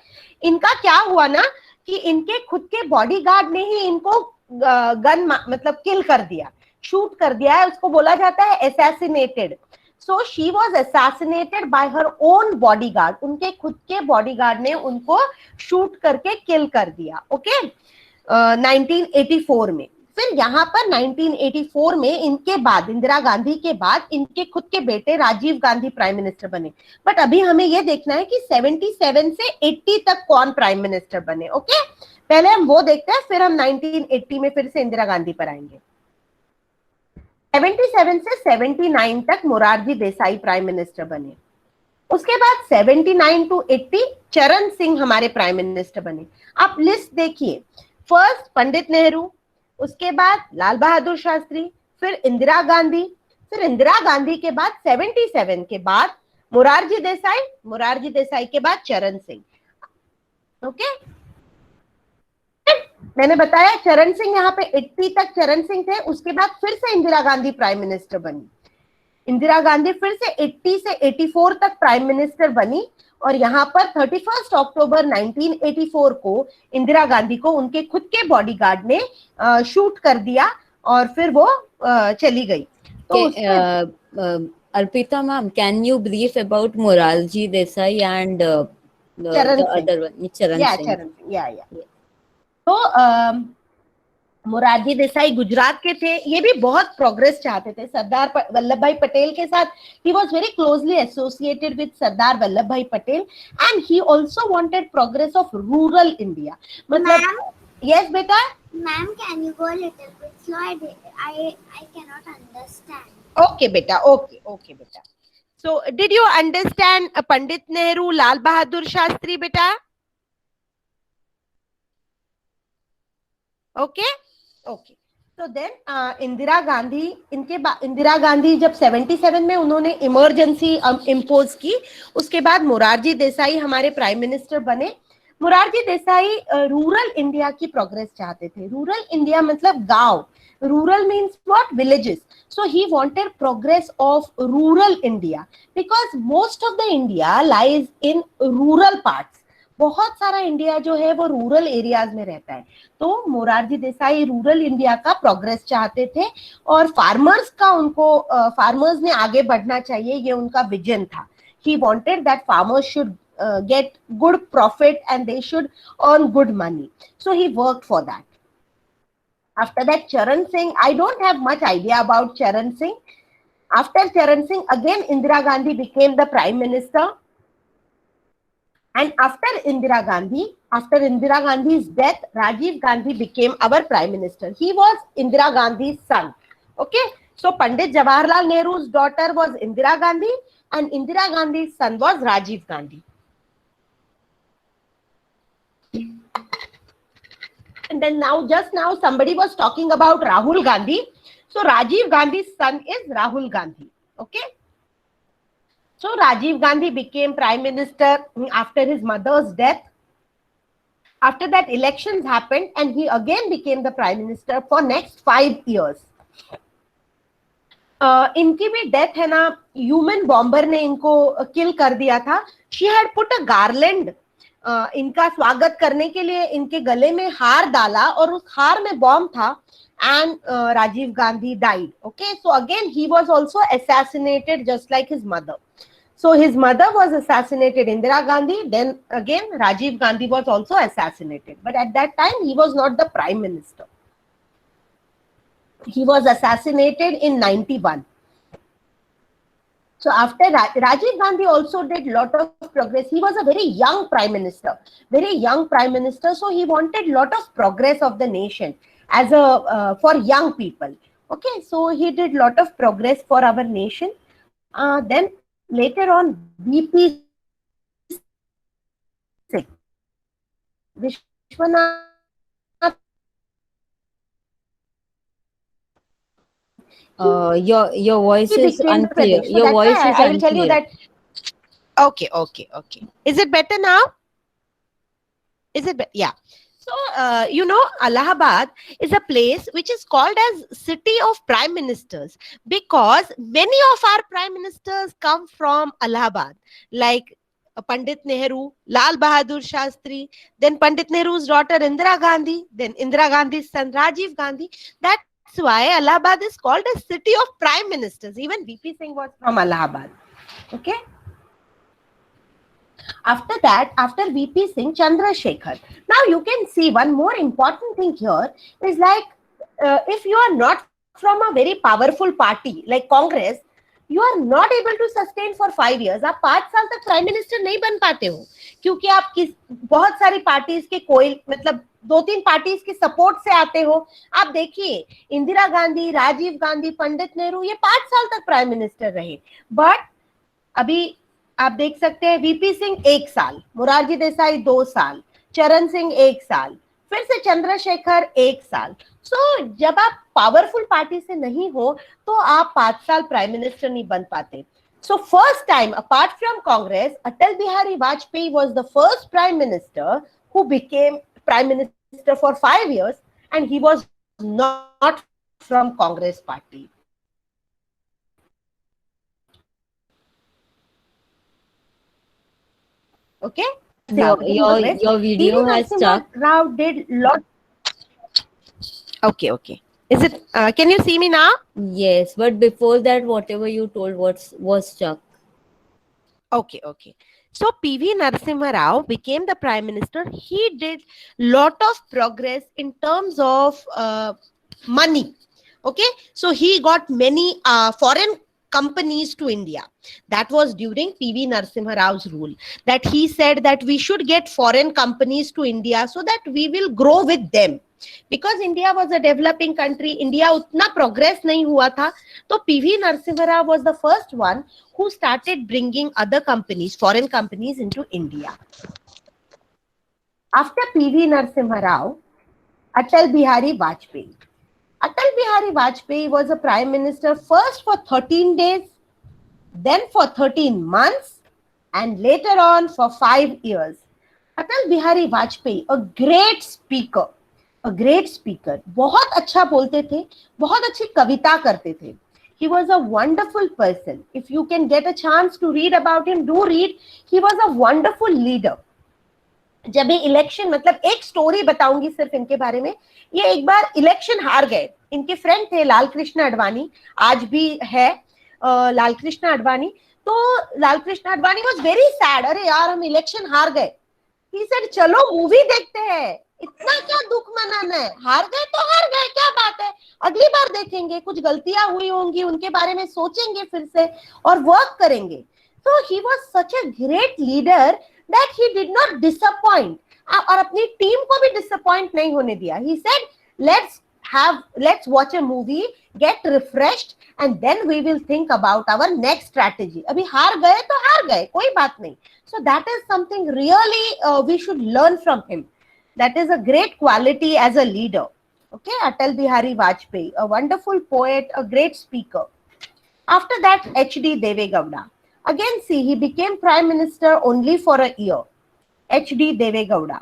इनका क्या हुआ ना कि इनके खुद के बॉडीगार्ड ने ही इनको गन मतलब किल कर दिया, शूट कर दिया है। उसको बोला जाता है assassinated. So she was assassinated bye her own bodyguard. उनके खुद के बॉडीगार्ड ने उनको शूट करके किल कर दिया। ओके, 1984 में। फिर यहाँ पर 1984 में इनके बाद, इंदिरा गांधी के बाद, इनके खुद के बेटे राजीव गांधी प्राइम मिनिस्टर बने। बट अभी हमें ये देखना है कि 77 से 80 तक कौन प्राइम मिनिस्टर बने। ओके, पहले हम वो देखते हैं, फिर हम 1980 में फिर से इंदिरा गांधी पर आएंगे। 77 से 79 तक मोरारजी देसाई प्राइम मिनिस्टर बने। उसके बाद 79 टू 80 चरण सिंह हमारे प्राइम मिनिस्टर बने। आप लिस्ट देखिए, फर्स्ट पंडित नेहरू, उसके बाद लाल बहादुर शास्त्री, फिर इंदिरा गांधी, फिर इंदिरा गांधी के बाद 77 के बाद मोरारजी देसाई, मोरारजी देसाई के बाद चरण सिंह। ओके, मैंने बताया चरण सिंह यहाँ पे 80 तक चरण सिंह थे। उसके बाद फिर से इंदिरा गांधी प्राइम मिनिस्टर बनी। इंदिरा गांधी फिर से 80 से 84 तक प्राइम मिनिस्टर बनी, और यहाँ पर 31 अक्टूबर 1984 को इंदिरा गांधी को उनके खुद के बॉडीगार्ड ने शूट कर दिया और फिर वो चली गई। तो Arpita ma'am, can you brief about Moralji Desai and the other one, Charan Singh? चरण सिंह, या तो मोरारजी देसाई गुजरात के थे। ये भी बहुत प्रोग्रेस चाहते थे सरदार वल्लभ भाई पटेल के साथ। He was very closely associated with Sardar Vallabh Bhai Patel, and he also wanted progress of rural India. मतलब यस बेटा। Ma'am, can you go little bit slow? I can not understand. Okay बेटा, ओके बेटा। So did you understand Pandit Nehru, Lal Bahadur Shastri बेटा? Okay, तो then Indira Gandhi, Indira Gandhi जब 77 में उन्होंने emergency impose की, उसके बाद मोरारजी देसाई हमारे प्राइम मिनिस्टर बने। मोरारजी देसाई रूरल इंडिया की प्रोग्रेस चाहते थे। रूरल इंडिया मतलब गांव, rural means what, villages. So he wanted progress of rural India because most of the India lies in rural parts. बहुत सारा इंडिया जो है वो रूरल एरियाज में रहता है। तो मोरारजी देसाई रूरल इंडिया का प्रोग्रेस चाहते थे, और फार्मर्स का उनको फार्मर्स ने आगे बढ़ना चाहिए, ये उनका विजन था। He wanted that farmers should get good profit and they should earn good money. So he worked for that. After that, Charan Singh, I don't have much idea about Charan Singh. After Charan Singh, again Indira Gandhi became the prime minister. And after Indira Gandhi's death, Rajiv Gandhi became our prime minister. He was Indira Gandhi's son. Okay, so Pandit Jawaharlal Nehru's daughter was Indira Gandhi, and Indira Gandhi's son was Rajiv Gandhi. And then just now somebody was talking about Rahul Gandhi. So Rajiv Gandhi's son is Rahul Gandhi. Okay. So Rajiv Gandhi became prime minister after his mother's death. After that, elections happened and he again became the prime minister for next 5 years. इनकी भी death है ना, human bomber ने इनको किल कर दिया था. She had put a garland, इनका स्वागत करने के लिए इनके गले में हार डाला और उस हार में बॉम्ब था. And Rajiv Gandhi died. Okay, so again he was also assassinated just like his mother. So his mother was assassinated, Indira Gandhi. Then again Rajiv Gandhi was also assassinated, but at that time he was not the prime minister. He was assassinated in 91. So after Rajiv Gandhi also did lot of progress. He was a very young prime minister, so he wanted lot of progress of the nation as a for young people. Okay, so he did lot of progress for our nation. Then later on, VP Singh, Vishwanath. Your voice is unclear. So Your voice is I will tell you unclear. that. Okay. Is it better now? Is it? Yeah. So Allahabad is a place which is called as city of prime ministers because many of our prime ministers come from Allahabad, like Pandit Nehru, Lal Bahadur Shastri, then Pandit Nehru's daughter Indira Gandhi, then Indira Gandhi's son Rajiv Gandhi. That's why Allahabad is called a city of prime ministers. Even VP Singh was from Allahabad. Okay. After that, after VP Singh, Chandrasekhar. Now you can see one more important thing here is like if you are not from a very powerful party like Congress, you are not able to sustain for 5 years. आप 5 साल तक prime minister नहीं बन पाते हो क्योंकि आप बहुत सारी पार्टीज के कोई मतलब 2-3 पार्टीज के सपोर्ट से आते हो. आप देखिए इंदिरा गांधी, राजीव गांधी, पंडित नेहरू ये 5 साल तक प्राइम मिनिस्टर रहे. बट अभी आप देख सकते हैं वीपी सिंह 1 साल, मोरारजी देसाई 2 साल, चरण सिंह 1 साल, फिर से चंद्रशेखर 1 साल. सो जब आप पावरफुल पार्टी से नहीं हो तो आप 5 साल प्राइम मिनिस्टर नहीं बन पाते. So first time apart from Congress, Atal Bihari Vajpayee was the first prime minister who became prime minister for 5 years and he was not from Congress party. Okay. Your video has stuck. Rao did lot. Okay. Is it? Can you see me now? Yes, but before that, whatever you told was stuck. Okay. So PV Narasimha Rao became the prime minister. He did lot of progress in terms of money. Okay, so he got many foreign companies to India. That was during PV Narasimha Rao's rule. That he said that we should get foreign companies to India so that we will grow with them. Because India was a developing country, India उतना progress नहीं हुआ था, तो PV Narasimha Rao was the first one who started bringing other companies, foreign companies into India. After PV Narasimha Rao, Atal Bihari Vajpayee. Atal Bihari Vajpayee was a prime minister first for 13 days, then for 13 months, and later on for 5 years. Atal Bihari Vajpayee, a great speaker. बहुत अच्छा बोलते थे, बहुत अच्छी कविता करते थे. He was a wonderful person. If you can get a chance to read about him, do read. He was a wonderful leader. जब ये इलेक्शन, मतलब एक स्टोरी बताऊंगी सिर्फ इनके बारे में. ये एक बार इलेक्शन हार गए. इनके फ्रेंड थे लाल कृष्ण आडवाणी, आज भी है लाल कृष्ण आडवाणी. तो Lal Krishna Advani was very sad. अरे यार हम इलेक्शन हार गए. He said चलो मूवी देखते हैं, इतना क्या दुख मनाना है, हार गए तो हार गए, क्या बात है, अगली बार देखेंगे, कुछ गलतियां हुई होंगी उनके बारे में सोचेंगे फिर से और वर्क करेंगे. So he was such a great leader that he did not disappoint और अपनी टीम को भी disappoint नहीं होने दिया. He said let's watch a movie, get refreshed and then we will think about our next strategy. अभी हार गए तो हार गए, कोई बात नहीं. So that is something really we should learn from him. That is a great quality as a leader. Okay, Atal Bihari Vajpayee, a wonderful poet, a great speaker. After that, H.D. Deve Gowda. Again, see, he became Prime Minister only for a year. H.D. Deve Gowda.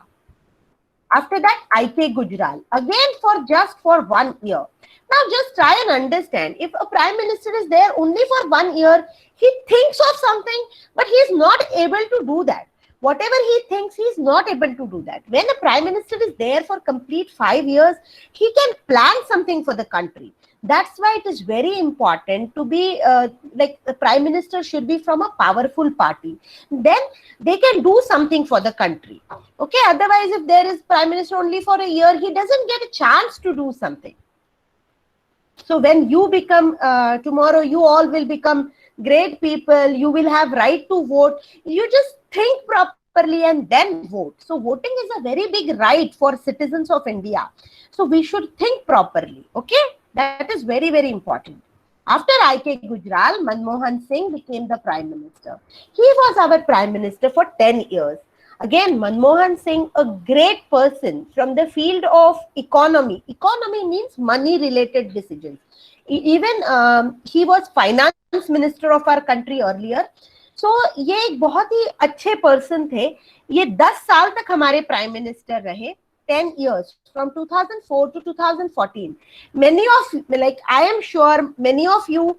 After that, I.K. Gujral. Again, for 1 year. Now, just try and understand. If a Prime Minister is there only for 1 year, he thinks of something, but he is not able to do that. Whatever he thinks, he is not able to do that. When a Prime Minister is there for complete 5 years, he can plan something for the country. That's why it is very important to be like the Prime Minister should be from a powerful party. Then they can do something for the country. Okay, otherwise, if there is Prime Minister only for a year, he doesn't get a chance to do something. So when you become, tomorrow you all will become great people, you will have right to vote. You just think properly and then vote. So voting is a very big right for citizens of India. So we should think properly. Okay, that is very, very important. After I.K. Gujral, Manmohan Singh became the Prime Minister. He was our Prime Minister for 10 years. Again, Manmohan Singh, a great person from the field of economy. Economy means money-related decisions. Even he was finance minister of our country earlier. So ये एक बहुत ही अच्छे person थे. ये 10 साल तक हमारे Prime Minister रहे. 10 years from 2004 to 2014. Many of, like I am sure many of you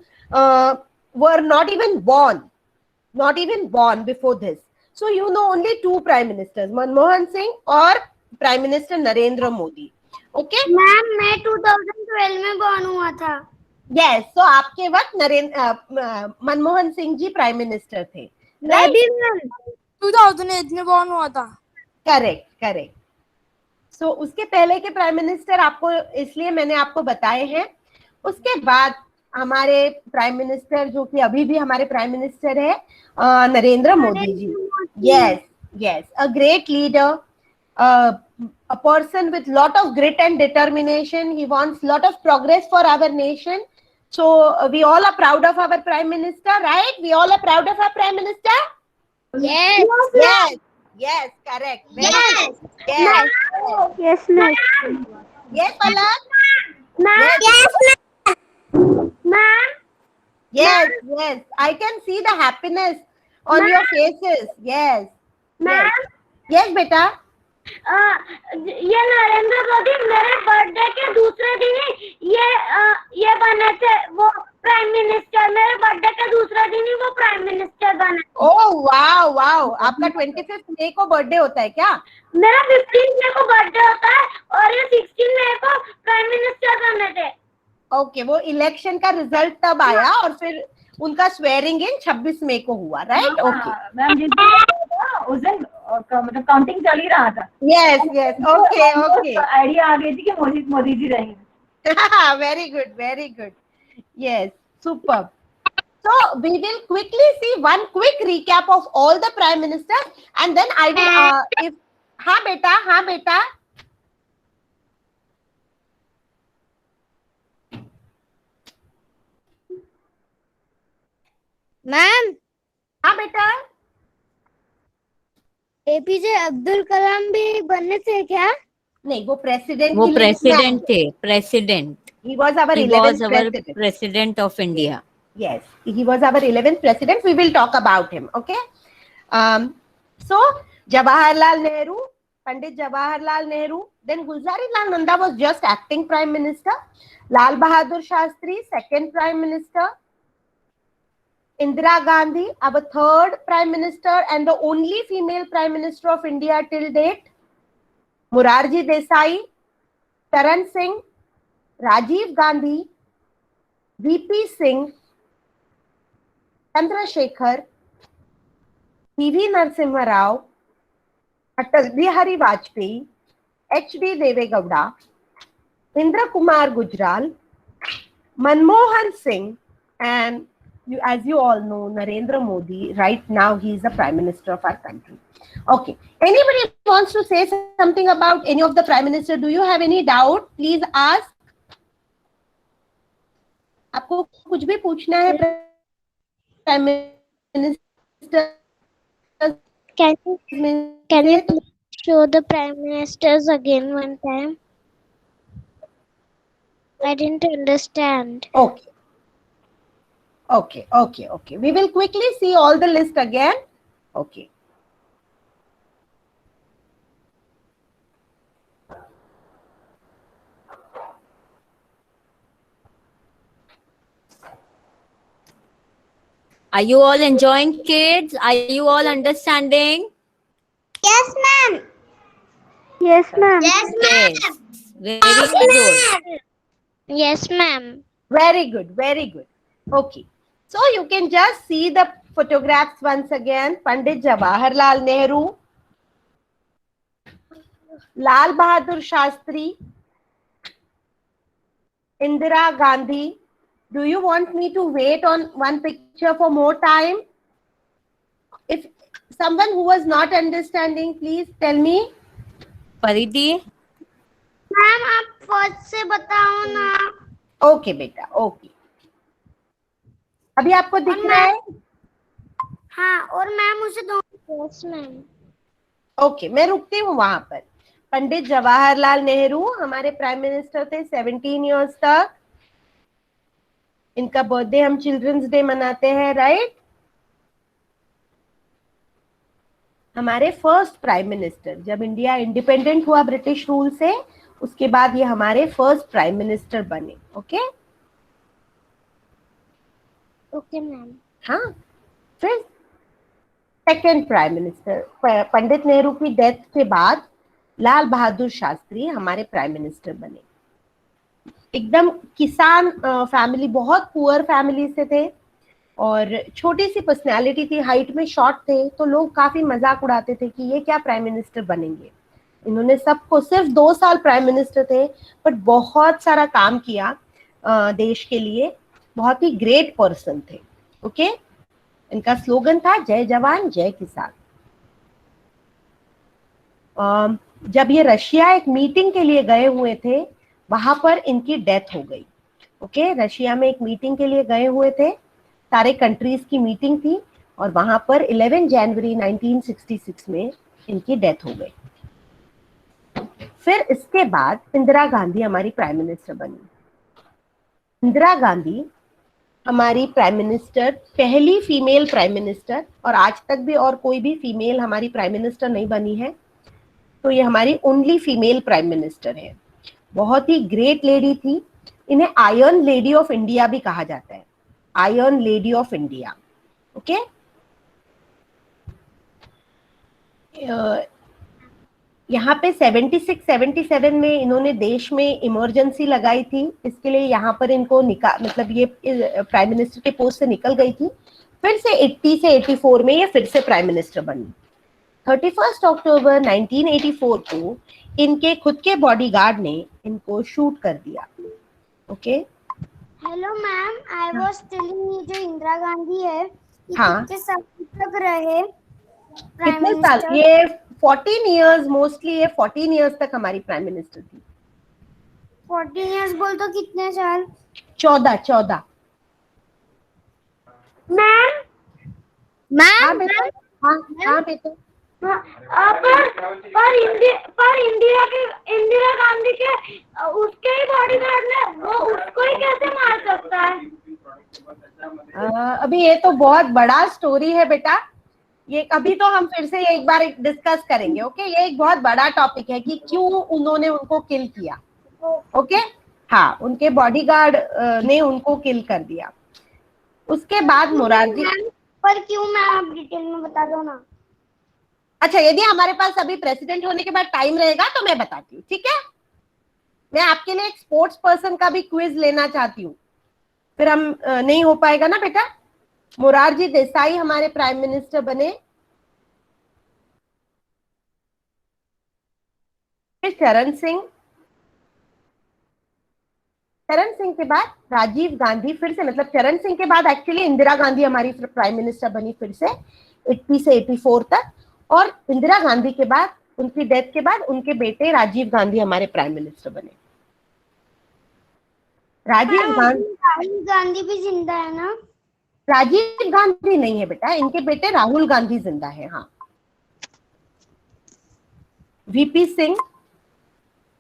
were not even born before this. So you know only 2 Prime Ministers, Manmohan Singh or Prime Minister Narendra Modi. Okay? Ma'am मैं 2012 में born हुआ था. Yes, so आपके वक्त Manmohan Singh ji prime minister थे. मैं भी ma'am 2008 में born हुआ था. करेक्ट. सो उसके पहले के प्राइम मिनिस्टर आपको इसलिए मैंने आपको बताए हैं. उसके बाद हमारे प्राइम मिनिस्टर जो कि अभी भी हमारे प्राइम मिनिस्टर है Narendra Modi ji. Yes, a great leader, a person with lot of grit and determination. He wants lot of progress for our nation. So we all are proud of our prime minister, right? We all are proud of our prime minister. Yes, Correct. Yes. Yes, Palak. Ma'am. Yes. I can see the happiness on your faces. Yes. Yes, beta. ये नरेंद्र मोदी मेरे birthday के दूसरे दिन ही ये बने थे वो prime minister. मेरे बर्थडे के दूसरे दिन ही वो प्राइम मिनिस्टर बने. Oh wow. आपका 25 मई को बर्थडे होता है क्या? मेरा 15 मई को बर्थडे होता है और ये 16 मई को प्राइम मिनिस्टर बने थे. ओके, वो इलेक्शन का रिजल्ट तब आया और फिर उनका स्वेरिंग इन 26 मई को हुआ, राइट? ओके मैम उस दिन मतलब काउंटिंग चल ही रहा था. यस ओके आइडिया आ गई थी कि मोदी जी रहेंगे. very good. Yes, superb. So we will quickly see one quick recap of all the prime ministers and then I will if हाँ बेटा मैम. हाँ बेटा. एपीजे अब्दुल कलाम भी बनने थे क्या? नहीं, वो प्रेसिडेंट थे. President. He was our He 11th was our president. president of India. Yes, he was our 11th president. We will talk about him. Okay. So Jawaharlal Nehru, Pandit Jawaharlal Nehru. Then Gulzarilal Nanda was just acting prime minister. Lal Bahadur Shastri, second prime minister. Indira Gandhi, our third prime minister and the only female prime minister of India till date. Morarji Desai, Charan Singh, Rajiv Gandhi, VP Singh, Chandrasekhar, PV Narasimha Rao, Atal Bihari Vajpayee, H.D. Deve Gowda, Indra Kumar Gujral, Manmohan Singh, and as you all know, Narendra Modi. Right now, he is the Prime Minister of our country. Okay. Anybody wants to say something about any of the Prime Minister? Do you have any doubt? Please ask. आपको कुछ भी पूछना है Prime Minister? Can you show the prime ministers again one time? I didn't understand. Okay. Okay. We will quickly see all the list again. Okay. Are you all enjoying, kids? Are you all understanding? Yes, ma'am. Yes, ma'am. Yes, Yes. Very good. Yes, ma'am. Very good. Okay. So you can just see the photographs once again. Pandit Jawaharlal Nehru, Lal Bahadur Shastri, Indira Gandhi. Do you want me to wait on one picture for more time? If someone who was not understanding, please tell me. Paridhi? Ma'am आप first से बताओ ना. Okay बेटा, okay. अभी आपको दिख रहा है? हाँ, और मैम उसे दो. Yes, ma'am. ओके, मैं रुकती हूँ वहां पर. पंडित जवाहरलाल नेहरू हमारे प्राइम मिनिस्टर थे 17 इयर्स तक. इनका बर्थडे हम चिल्ड्रंस डे मनाते हैं, राइट? हमारे फर्स्ट प्राइम मिनिस्टर, जब इंडिया इंडिपेंडेंट हुआ ब्रिटिश रूल से, उसके बाद ये हमारे फर्स्ट प्राइम मिनिस्टर बने. Okay Okay, ma'am. हाँ. फिर second prime minister, Pandit Nehru की डेथ के बाद लाल बहादुर शास्त्री हमारे प्राइम मिनिस्टर बने. एकदम किसान फैमिली, बहुत पुअर फैमिली से थे और छोटी सी पर्सनालिटी थी, हाइट में शॉर्ट थे, तो लोग काफी मजाक उड़ाते थे कि ये क्या प्राइम मिनिस्टर बनेंगे. इन्होंने सबको, सिर्फ 2 साल प्राइम मिनिस्टर थे, बट बहुत सारा काम किया देश के लिए. बहुत ही ग्रेट पर्सन थे. ओके इनका स्लोगन था जय जवान जय किसान. जब ये रशिया एक मीटिंग के लिए गए हुए थे, वहां पर इनकी डेथ हो गई. ओके रशिया में एक मीटिंग के लिए गए हुए थे, सारे कंट्रीज की मीटिंग थी, और वहां पर 11 जनवरी 1966 में इनकी डेथ हो गई. फिर इसके बाद इंदिरा गांधी हमारी प्राइम मिनिस्टर बनी. इंदिरा गांधी हमारी प्राइम मिनिस्टर, पहली फीमेल प्राइम मिनिस्टर, और आज तक भी और कोई भी फीमेल हमारी प्राइम मिनिस्टर नहीं बनी है, तो ये हमारी ओनली फीमेल प्राइम मिनिस्टर है. बहुत ही ग्रेट लेडी थी. इन्हें आयरन लेडी ऑफ इंडिया भी कहा जाता है. Iron lady of India. Okay यहाँ पे 76-77 में इन्होंने देश में इमरजेंसी लगाई थी. इसके लिए यहाँ पर इनको मतलब ये प्राइम मिनिस्टर के पोस्ट से निकल गई थी. फिर से 80 से 84 में ये फिर से प्राइम मिनिस्टर बनी. 31 अक्टूबर 1984 को इनके खुद के बॉडीगार्ड ने इनको शूट कर दिया. Okay hello ma'am, I was telling ये जो इंदिरा गांधी है, ये हाँ. कितने साल तक रहे प्राइम कितने साल? मिनिस्टर? ये 14 इयर्स, मोस्टली ये 14 इयर्स तक हमारी प्राइम मिनिस्टर थी. 14 इयर्स बोल तो कितने साल? 14. मैम हाँ बेटा, हाँ बेटा. पर इंदिरा गांधी के उसके ही बॉडीगार्ड ने वो उसको ही कैसे मार सकता है? अभी ये तो बहुत बड़ा स्टोरी है बेटा. ये अभी तो हम फिर से एक बार डिस्कस करेंगे. ओके ये एक बहुत बड़ा टॉपिक है कि क्यों उन्होंने उनको किल किया. ओके हाँ, उनके बॉडीगार्ड ने उनको किल कर दिया. उसके बाद मोरारजी. पर क्यों मैम, आप डिटेल में बता दो ना. अच्छा, यदि हमारे पास अभी प्रेसिडेंट होने के बाद टाइम रहेगा तो मैं बताती हूँ, ठीक है? मैं आपके लिए एक स्पोर्ट्स पर्सन का भी क्विज लेना चाहती हूँ. फिर हम नहीं हो पाएगा ना बेटा. मोरारजी देसाई हमारे प्राइम मिनिस्टर बने. फिर चरण सिंह के बाद राजीव गांधी. फिर से मतलब चरण सिंह के बाद एक्चुअली इंदिरा गांधी हमारी प्राइम मिनिस्टर बनी फिर से 80 से 84 तक. और इंदिरा गांधी के बाद, उनकी डेथ के बाद, उनके बेटे राजीव गांधी हमारे प्राइम मिनिस्टर बने. राजीव गांधी भी जिंदा है ना? राजीव गांधी नहीं है बेटा, इनके बेटे राहुल गांधी जिंदा है. हाँ वीपी सिंह,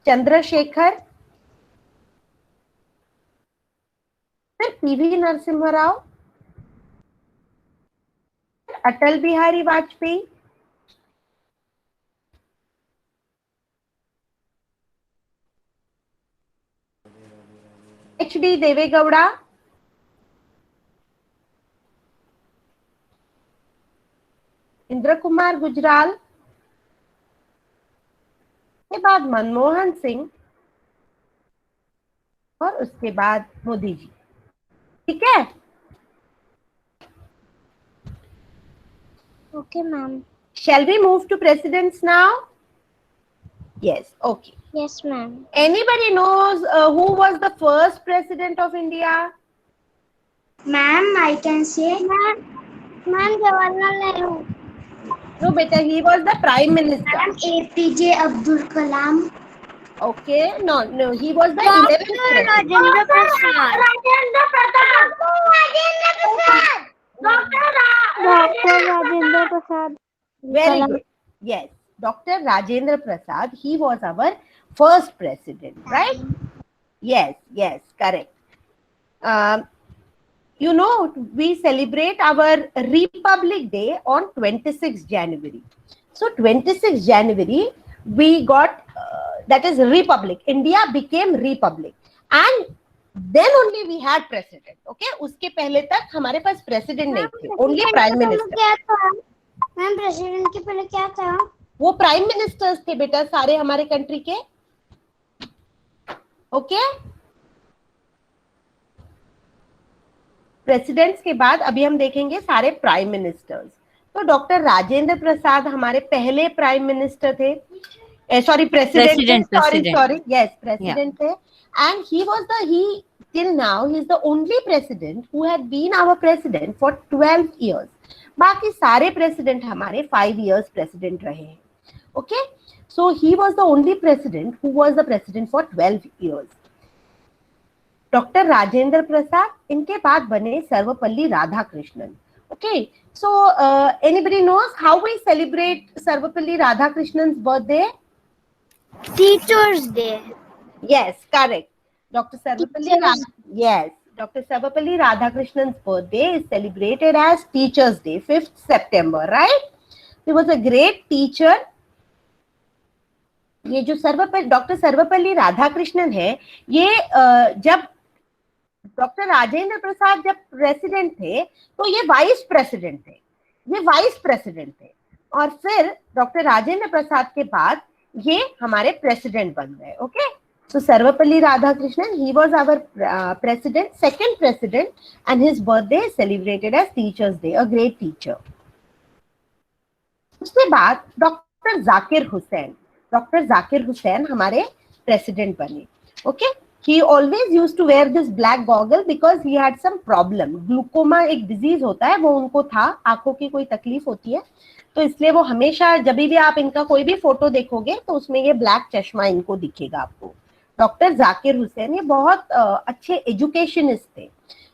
चंद्रशेखर, फिर पीवी नरसिम्हा राव, अटल बिहारी वाजपेयी, एचडी देवेगौड़ा, इंद्र कुमार गुजराल, के बाद मनमोहन सिंह और उसके बाद मोदी जी। ठीक है, Okay, ma'am. shall we move to presidents now? Yes, okay. Yes, ma'am. Anybody knows who was the first president of India? Ma'am, I can say. Ma'am, Jawaharlal Nehru. No, beta, he was the prime minister. Ma'am, APJ Abdul Kalam. Okay, no, he was the 11th president. Rajendra Prasad. Rajendra Prasad. Dr. Rajendra Prasad. Very good. Yes, Dr. Rajendra Prasad, he was our first president, right? Yes, correct. You know, we celebrate our Republic Day on 26 January. So 26 January, we got, that is Republic. India became Republic. And then only we had president. Okay? उसके पहले तक हमारे पास president नहीं थे. Only prime minister. क्या था? Ma'am, president के पहले क्या था? वो प्राइम मिनिस्टर्स थे बेटा सारे हमारे कंट्री के. ओके, प्रेसिडेंट्स के बाद अभी हम देखेंगे सारे प्राइम मिनिस्टर्स. तो डॉक्टर राजेंद्र प्रसाद हमारे पहले प्राइम मिनिस्टर थे, sorry president, sorry yes president थे. And he was the he till now he is the only president who had been our president for 12 years. बाकी सारे प्रेसिडेंट हमारे 5 years प्रेसिडेंट रहे हैं. Okay, so he was the only president who was the president for 12 years. Doctor Rajendra Prasad, इनके बाद बने Sarvepalli Radhakrishnan. Okay, so anybody knows how we celebrate Sarvepalli Radhakrishnan's birthday? Teachers day. Yes, correct. Dr. Sarvapalli Radhakrishnan's birthday is celebrated as Teachers' Day, 5th September, right? He was a great teacher. ये जो doctor Sarvepalli Radhakrishnan है, ये जब doctor Rajendra प्रसाद जब president थे तो ये vice president थे, और फिर डॉक्टर राजेंद्र प्रसाद के बाद ये हमारे प्रेसिडेंट बन गए. Okay, so Sarvapalli Radhakrishnan, he was our president, second president, and his birthday is celebrated as Teachers' Day, a great teacher. उसके बाद डॉक्टर जाकिर हुसैन हमारे प्रेसिडेंट बने. Okay, he always used to wear this black goggle because he had some problem. Glaucoma एक disease होता है, वो उनको था, आंखों की कोई तकलीफ होती है, तो इसलिए वो हमेशा जब भी आप इनका कोई भी फोटो देखोगे तो उसमें ये ब्लैक चश्मा इनको दिखेगा आपको. डॉक्टर जाकिर हुसैन ये बहुत अच्छे एजुकेशनिस्ट थे.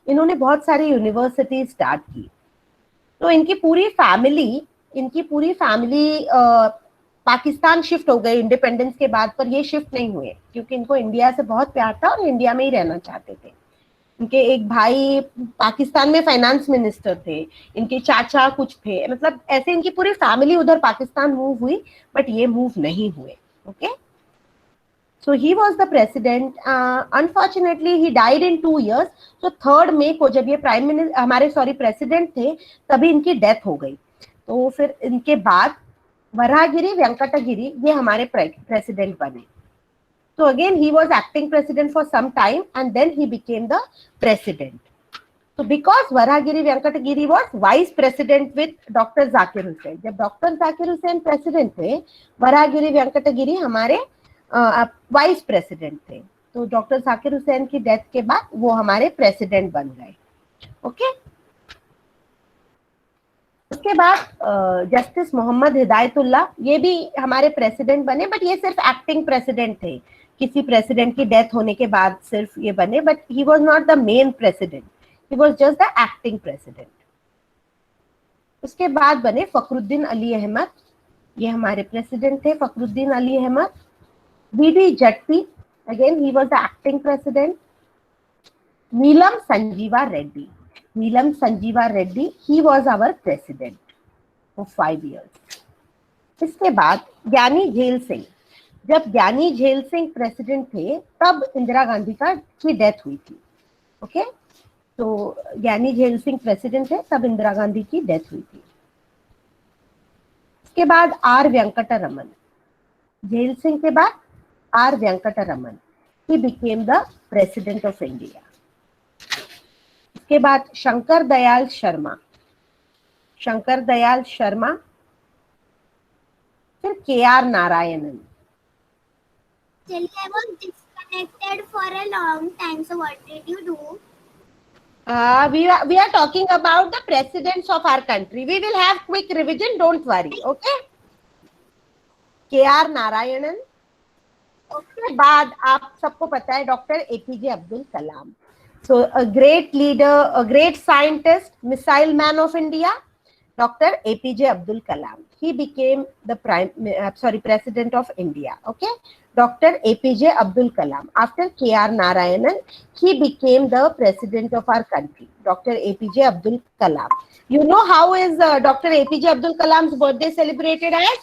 इन्होंने बहुत सारी यूनिवर्सिटी स्टार्ट की. तो इनकी पूरी फैमिली पाकिस्तान शिफ्ट हो गई इंडिपेंडेंस के बाद, पर ये शिफ्ट नहीं हुए क्योंकि इनको इंडिया से बहुत प्यार था और इंडिया में ही रहना चाहते थे. इनके एक भाई पाकिस्तान में फाइनेंस मिनिस्टर थे, इनके चाचा कुछ थे, मतलब ऐसे इनकी पूरी फैमिली उधर पाकिस्तान मूव हुई, बट ये मूव नहीं हुए. Okay, so he was the president. Unfortunately he died in 2 years. so 3rd May को जब ये प्रेसिडेंट थे तभी इनकी डेथ हो गई. तो फिर इनके बाद वराहगिरी वेंकटगिरी ये हमारे प्रेसिडेंट बने. So again he was acting president for some time and then he became the president. So because Varahagiri Venkatagiri was vice president with Dr. Zakir Hussain, जब डॉक्टर जाकिर हुसैन प्रेसिडेंट थे, वराहगिरी वेंकटगिरी हमारे वाइस प्रेसिडेंट थे. तो doctor Zakir Hussain की death के बाद वो हमारे प्रेसिडेंट बन गए. ओके, उसके बाद जस्टिस मोहम्मद हिदायतुल्लाह, ये भी हमारे प्रेसिडेंट बने, बट ये सिर्फ एक्टिंग प्रेसिडेंट थे. किसी प्रेसिडेंट की डेथ होने के बाद सिर्फ ये बने, but he was not the main president, he was just the acting president. उसके बाद बने फखरुद्दीन अली अहमद. ये हमारे प्रेसिडेंट थे Fakhruddin Ali Ahmed. VD Jatti, again he was the acting president. Neelam Sanjiva Reddy. Neelam Sanjiva Reddy, he was our president for 5 years. इसके बाद ज्ञानी झेल सिंह. जब ज्ञानी झेल सिंह प्रेसिडेंट थे तब इंदिरा गांधी की डेथ हुई थी. ओके, तो ज्ञानी झेल सिंह प्रेसिडेंट थे तब इंदिरा गांधी की डेथ हुई थी. इसके बाद आर वेंकटरमन. झेल सिंह के बाद R Venkataraman, he became the president of India. इसके बाद शंकर दयाल शर्मा. शंकर दयाल शर्मा, फिर K R Narayanan. Actually, I was disconnected for a long time. So what did you do? We are talking about the presidents of our country. We will have quick revision, don't worry. Okay. KR Narayanan. उसके बाद आप सबको पता है doctor APJ Abdul Kalam. So a great leader, a great scientist, missile man of India, Dr. APJ Abdul Kalam. He became the president of India. Okay, Dr. APJ Abdul Kalam. After KR Narayanan, he became the president of our country. Dr. APJ Abdul Kalam. You know how is Dr. APJ Abdul Kalam's birthday celebrated as?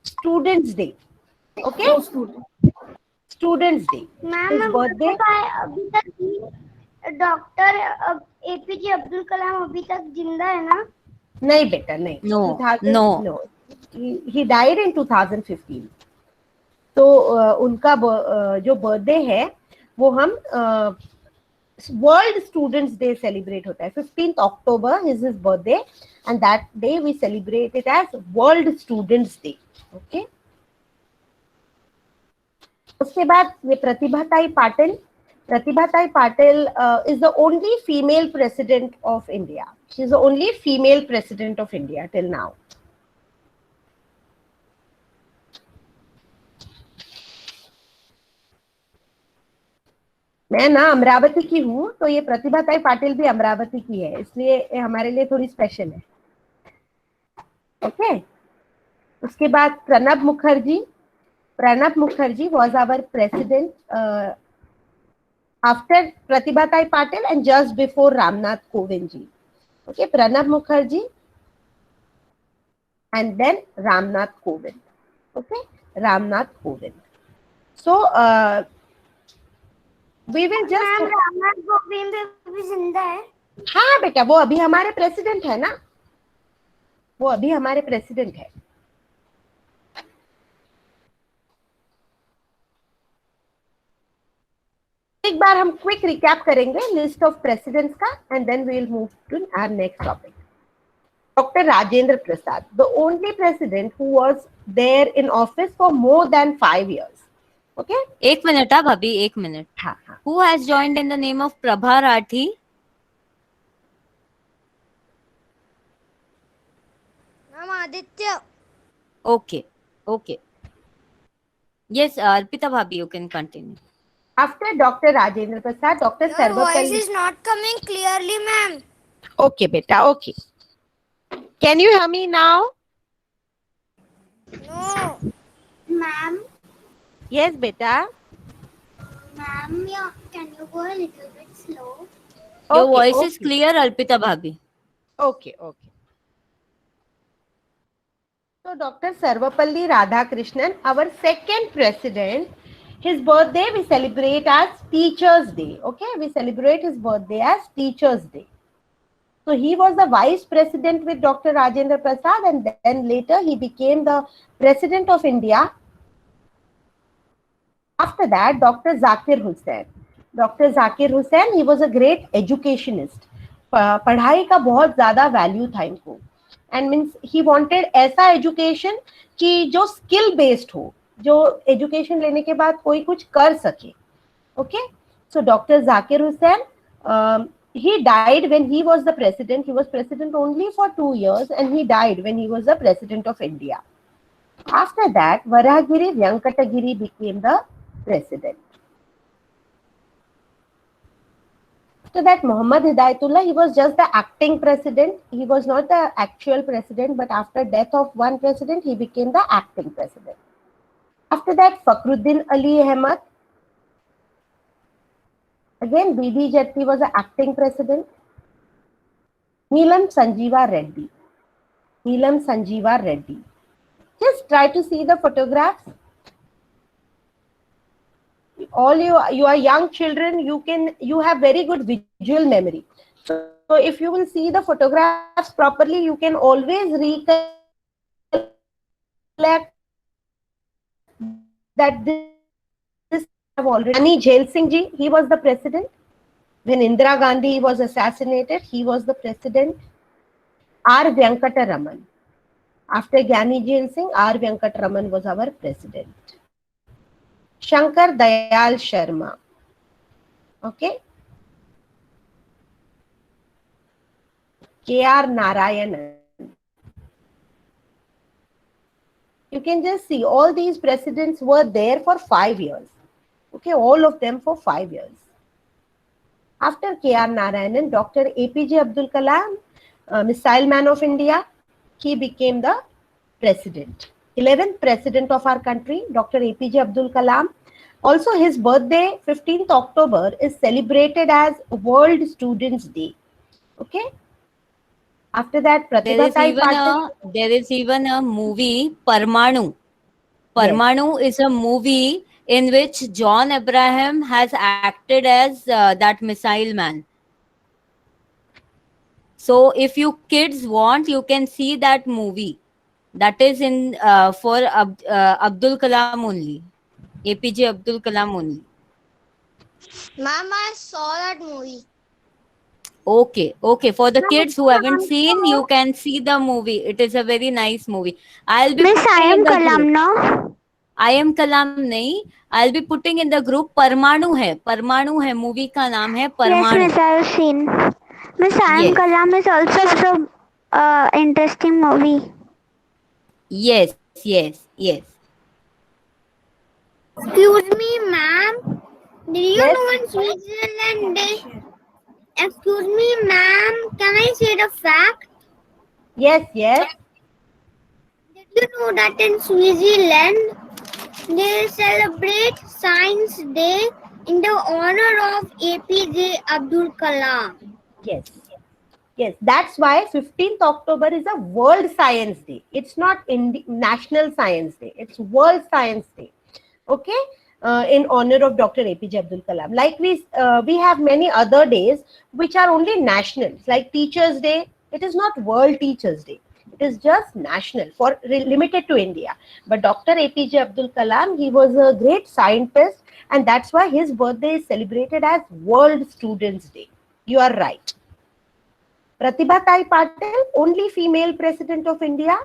Students' Day. Okay. Students' Day. Ma'am His birthday. अभी तक doctor APJ Abdul Kalam अभी तक जिंदा है ना? नहीं बेटा नहीं. No, 2000 no. no. He died in 2015. तो उनका जो बर्थडे है वो हम वर्ल्ड स्टूडेंट्स डे सेलिब्रेट होता है. 15th October is his birthday and that day we celebrate it as World Students Day. Okay. उसके बाद ये Pratibhatai Patil. Pratibhatai Patil is the only female president of India. She is the only female president of India till now. मैं ना अमरावती की हूँ तो ये प्रतिभाताई पाटिल भी अमरावती की है, इसलिए ये हमारे लिए थोड़ी स्पेशल है. ओके. उसके बाद Pranab Mukherjee. Pranab Mukherjee was our president after Pratibha Tai Patil and just before Ramnath Kovind ji. Okay, Pranab Mukherjee and then Ramnath Kovind. Okay, Ramnath Kovind. So we will just. Ma'am Ramnath Kovind भी जिंदा है? हाँ बेटा, वो अभी हमारे प्रेसिडेंट है ना. वो अभी हमारे प्रेसिडेंट है. एक बार हम क्विक रिकैप करेंगे लिस्ट ऑफ प्रेसिडेंट्स का and then we will move to our next topic. Doctor Rajendra Prasad, the only president who was there in office for more than 5 years. Okay, एक मिनट भाभी, एक मिनट. हाँ हाँ. Who has joined in the name of Prabha Rathi? Ma'am Aditya. Okay, okay. Yes, Arpita bhabhi, you can continue. After Dr. Rajendra Prasad, Dr. Your voice Sarvapalli. is not coming clearly, ma'am. Okay beta, okay. Can you hear me now? No. Ma'am, Yes beta. ma'am, can you go a little bit slow? Your Okay, voice is okay. clear, Arpita bhabhi. Okay, okay. So Dr. Sarvapalli Radhakrishnan, our second president, his birthday we celebrate as Teachers' Day. Okay, we celebrate his birthday as Teachers' Day. So he was the vice president with Dr. Rajendra Prasad and then later he became the president of India. After that, Dr. Zakir Hussain. Dr. Zakir Hussain, he was a great educationist. पढ़ाई का बहुत ज़्यादा value था इनको. And means he wanted ऐसा education कि जो skill based हो, जो education लेने के बाद कोई कुछ कर सके. Okay, so Dr. Zakir Hussain, he died when he was the president. He was president only for 2 years and he died when he was the president of India. After that, Varahagiri Venkatagiri became the president. After that, Muhammad Hidayatullah, he was just the acting president. He was not the actual president, but after death of one president, he became the acting president. After that, Fakhruddin Ali Ahmad. Again, B.D. Jetty was the acting president. Neelam Sanjeeva Reddy. Neelam Sanjeeva Reddy. Just try to see the photographs. All you are young children, you have very good visual memory. So if you will see the photographs properly, you can always recollect that this have already. Rani Jail Singh ji, he was the president. When Indira Gandhi was assassinated, he was the president. R. Venkataraman. After Gyani Jail Singh, R. Venkataraman was our president. Shankar Dayal Sharma. Okay. K.R. Narayanan. You can just see all these presidents were there for 5 years. Okay, all of them for 5 years. After K.R. Narayanan, Dr. APJ Abdul Kalam, Missile Man of India, he became the president. 11th president of our country, Dr. APJ Abdul Kalam. Also, his birthday, 15th October, is celebrated as World Students' Day. Okay. After that, Pratibha Tai Patil. There is even a movie, Parmanu. Parmanu is a movie in which John Abraham has acted as that missile man. So if you kids want, you can see that movie. That is in for Abdul Kalam only. APJ Abdul Kalam only. Ma'am, I saw that movie. Okay. For the kids who haven't seen, you can see the movie. It is a very nice movie. I'll be Miss, I putting in am the Kalam group. now. I am Kalam नहीं. I'll be putting in the group. परमाणु है movie का नाम है Yes, परमाणु. Miss, I have seen. Miss, I am Yes. Kalam is also interesting movie. Yes. Excuse me, ma'am. Did you Yes. know in Switzerland they... Excuse me, ma'am. Can I say the fact? Yes. Did you know that in Switzerland they celebrate Science Day in the honor of APJ Abdul Kalam? Yes, that's why 15th October is a World Science Day. It's not National Science Day. It's World Science Day. Okay, in honor of Dr. APJ Abdul Kalam. Like we have many other days which are only national, like Teachers Day. It is not World Teachers Day. It is just national, limited to India. But Dr. APJ Abdul Kalam, he was a great scientist, and that's why his birthday is celebrated as World Students' Day. You are right. Pratibha Tai Patil, only female president of India.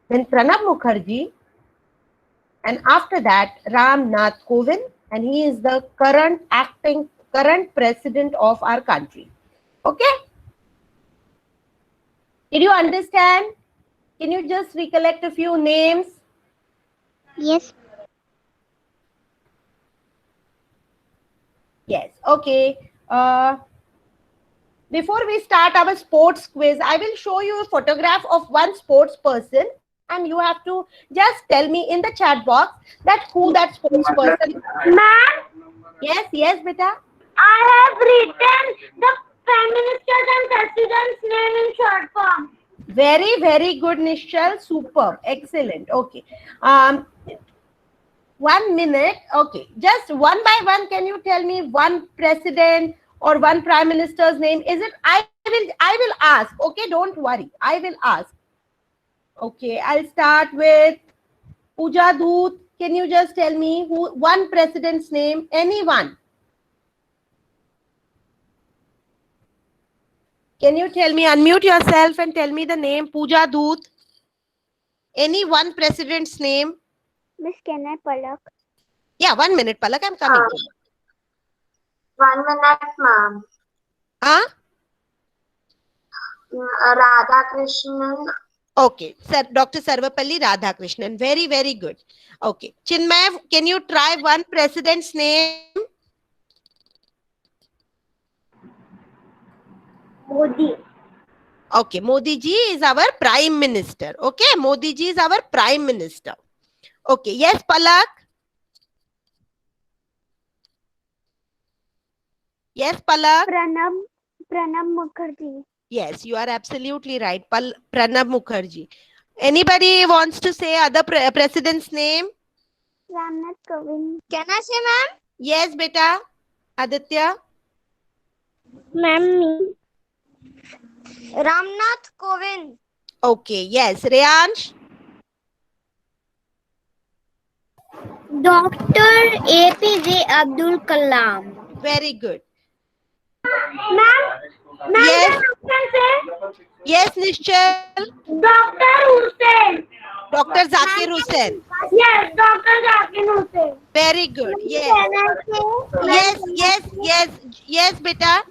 Then Pranab Mukherjee. And after that, Ram Nath Kovind. And he is the current president of our country. Okay? Did you understand? Can you just recollect a few names? Yes. Yes. Okay. Before we start our sports quiz, I will show you a photograph of one sports person, and you have to just tell me in the chat box that who that sports person is. Ma'am, Yes, beta. I have written the Prime Minister's and President's name in short form. Very good, Nishal. Superb. Excellent. Okay. 1 minute. Okay. Just one by one, can you tell me one president or one prime minister's name? Is it? I will ask. Okay, don't worry. I will ask. Okay, I'll start with Pooja Dhoot. Can you just tell me who one president's name? Anyone? Can you tell me? Unmute yourself and tell me the name. Pooja Dhoot. Any one president's name? Miss, can I Palak? Yeah, 1 minute, Palak. I'm coming. 1 minute, ma'am. Huh? Radhakrishnan. Okay, Sir, Dr. Sarvapalli Radhakrishnan. Very good. Okay. Chinmay, can you try one president's name? Modi. Okay, Modi ji is our prime minister. Okay, Modi ji is our prime minister. Okay, yes, Palak. Yes, Palak. Pranab Mukherjee. Yes, you are absolutely right. Pranab Mukherjee. Anybody wants to say other president's name? Ramnath Kovind. Can I say, ma'am? Yes, beta. Aditya. Ma'am, Ramnath Kovind. Okay, yes. Reyansh. Dr. APJ Abdul Kalam. Very good. Ma'am, Yes. can say Yes, Nishchal. Dr. Hussain. Dr. Zakir Hussain. Yes, Dr. Zakir Hussain. Very good. Yes. Can I say? Yes, beta.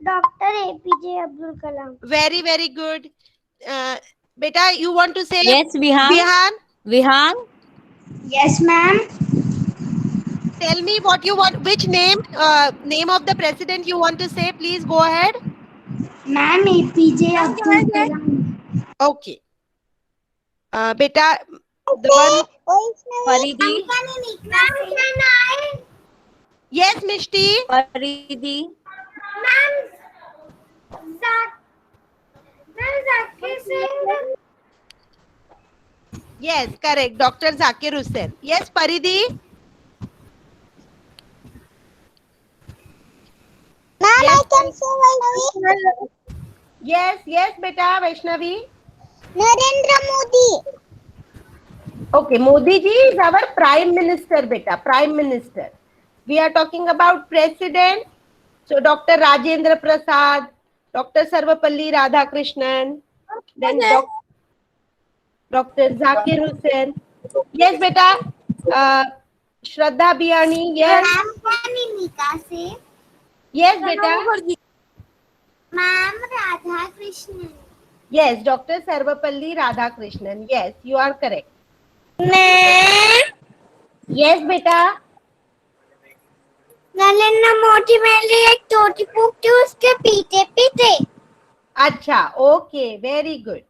Dr. APJ Abdul Kalam. Very, very good. Beta, you want to say? Yes, Vihan. Vihan, Vihan. Yes, ma'am. tell me what you want. Which name of the president you want to say? Please go ahead. Ma'am, APJ Abdul Kalam. Okay. Beta, the one. Faridi. Ma'am, can I? Yes, Mishti. Faridi. Zakir Singh. Yes, correct. Dr. Zakir Hussain. Yes, Paridhi. Ma'am, Yes. I can say Vaishnavi. Yes, beta, Vaishnavi. Narendra Modi. Okay, Modi ji is our prime minister, beta. Prime minister. We are talking about president. So, Dr. Rajendra Prasad, Dr. Sarvapalli Radhakrishnan, then Dr. Zakir Hussain. Yes, beta. Shraddha Biyani. Yes. Ma'am, can Mimika say? Yes, beta. Ma'am, Radha Krishnan. Yes, Dr. Sarvapalli Radhakrishnan. Yes, you are correct. Ma'am, Yes, beta. Narendra Modi मेरे एक टोटी फूकती उसके पीते पीते. Acha. Okay, very good.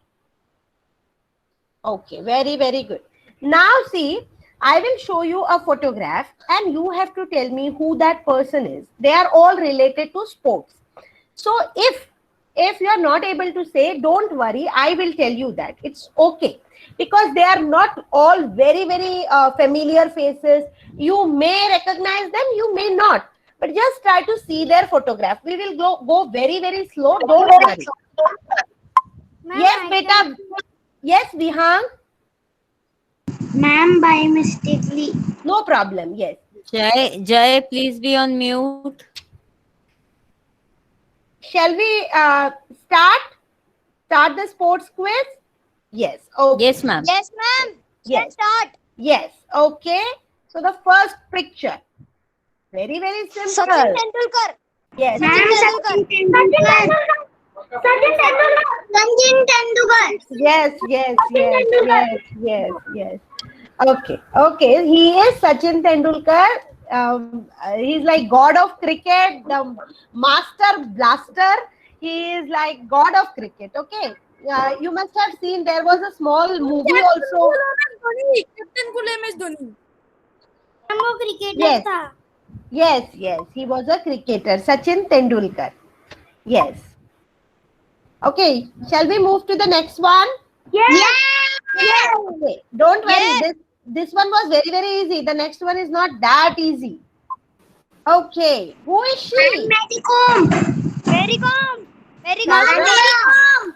Okay, very, very good. Now see, I will show you a photograph and you have to tell me who that person is. They are all related to sports. So if you are not able to say, don't worry, I will tell you that. It's okay. Because they are not all very, very familiar faces. You may recognize them, you may not. But just try to see their photograph. We will go very, very slow. Don't worry. Yes, beta. Yes, Vihan. Ma'am, by mistakenly. No problem. Yes. Jai, please be on mute. Shall we start the sports quiz? Yes. Okay. Yes, ma'am. Yes, ma'am. Yes. Start. Yes. Okay. So the first picture. Very, very simple. Sachin Tendulkar. Yes. Sachin Tendulkar. Yes. Okay. He is Sachin Tendulkar. He's like god of cricket, the master blaster. He is like god of cricket. Okay. You must have seen there was a small movie also. Captain Kule MS Dhoni. cricketer Yes. था. Yes. He was a cricketer, Sachin Tendulkar. Yes. Okay. Shall we move to the next one? Yes. Okay. Don't worry. This one was very, very easy. The next one is not that easy. Okay. Who is she? Mary Kom. Mary Kom. Mary Kom. Mary Mary Kom.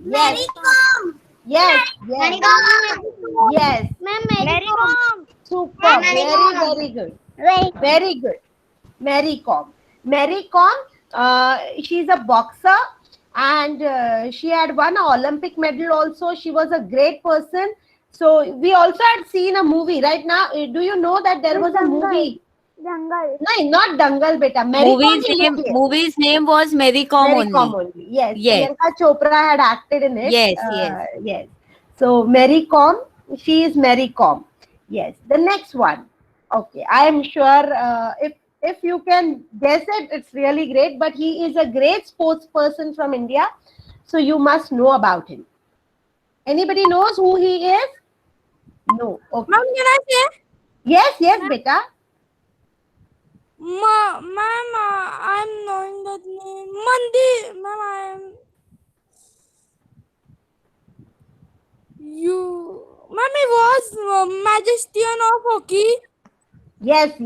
Yes. Mary Kom. Yes. Mary Kom. Yes. Ma'am, Mary Kom. Super. Mary Very, Kom. very good. Right. Very good. Mary Kom. Mary Kom, she's a boxer and she had won an Olympic medal also. She was a great person. So we also had seen a movie right now. Do you know that there was a movie? Jungle. No, not Dangal, beta. Mary Kom Movie's name was Mary Kom Mary only. Kom only. Yes. Yes. Priyanka Chopra had acted in it. Yes. So Mary Kom, she is Mary Kom. Yes. The next one. Okay. I am sure if If you can guess it, it's really great. But he is a great sports person from India, so you must know about him. Anybody knows who he is? No. Okay. Ma'am, can I say? Yes, beta. Ma'am, I'm knowing that name. Mandi, ma'am, ma'am, he was Majestion of hockey. Yes,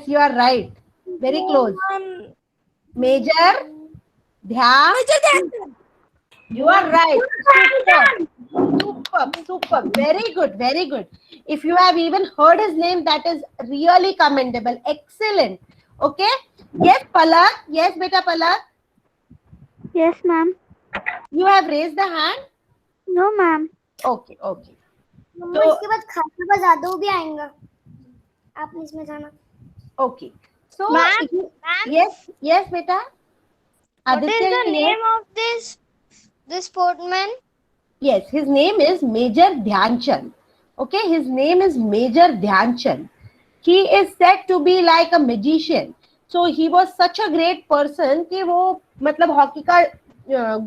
you are right. Very close. Ma'am, Major Dhyan. Major Dhyan. You are right. Superb. Very good. If you have even heard his name, that is really commendable. Excellent. Okay. Yes, Palak. Yes, beta Palak. Yes, ma'am. You have raised the hand. No, ma'am. Okay. मम्मा इसके बाद खाना का जादू भी आएगा आपने इसमें जाना Okay. So, Ma'am, yes, beta. what is Aditya, the name of this sportsman? Yes, his name is Major Dhyan Chand. Okay, his name is Major Dhyan Chand. He is said to be like a magician. So he was such a great person कि वो मतलब hockey का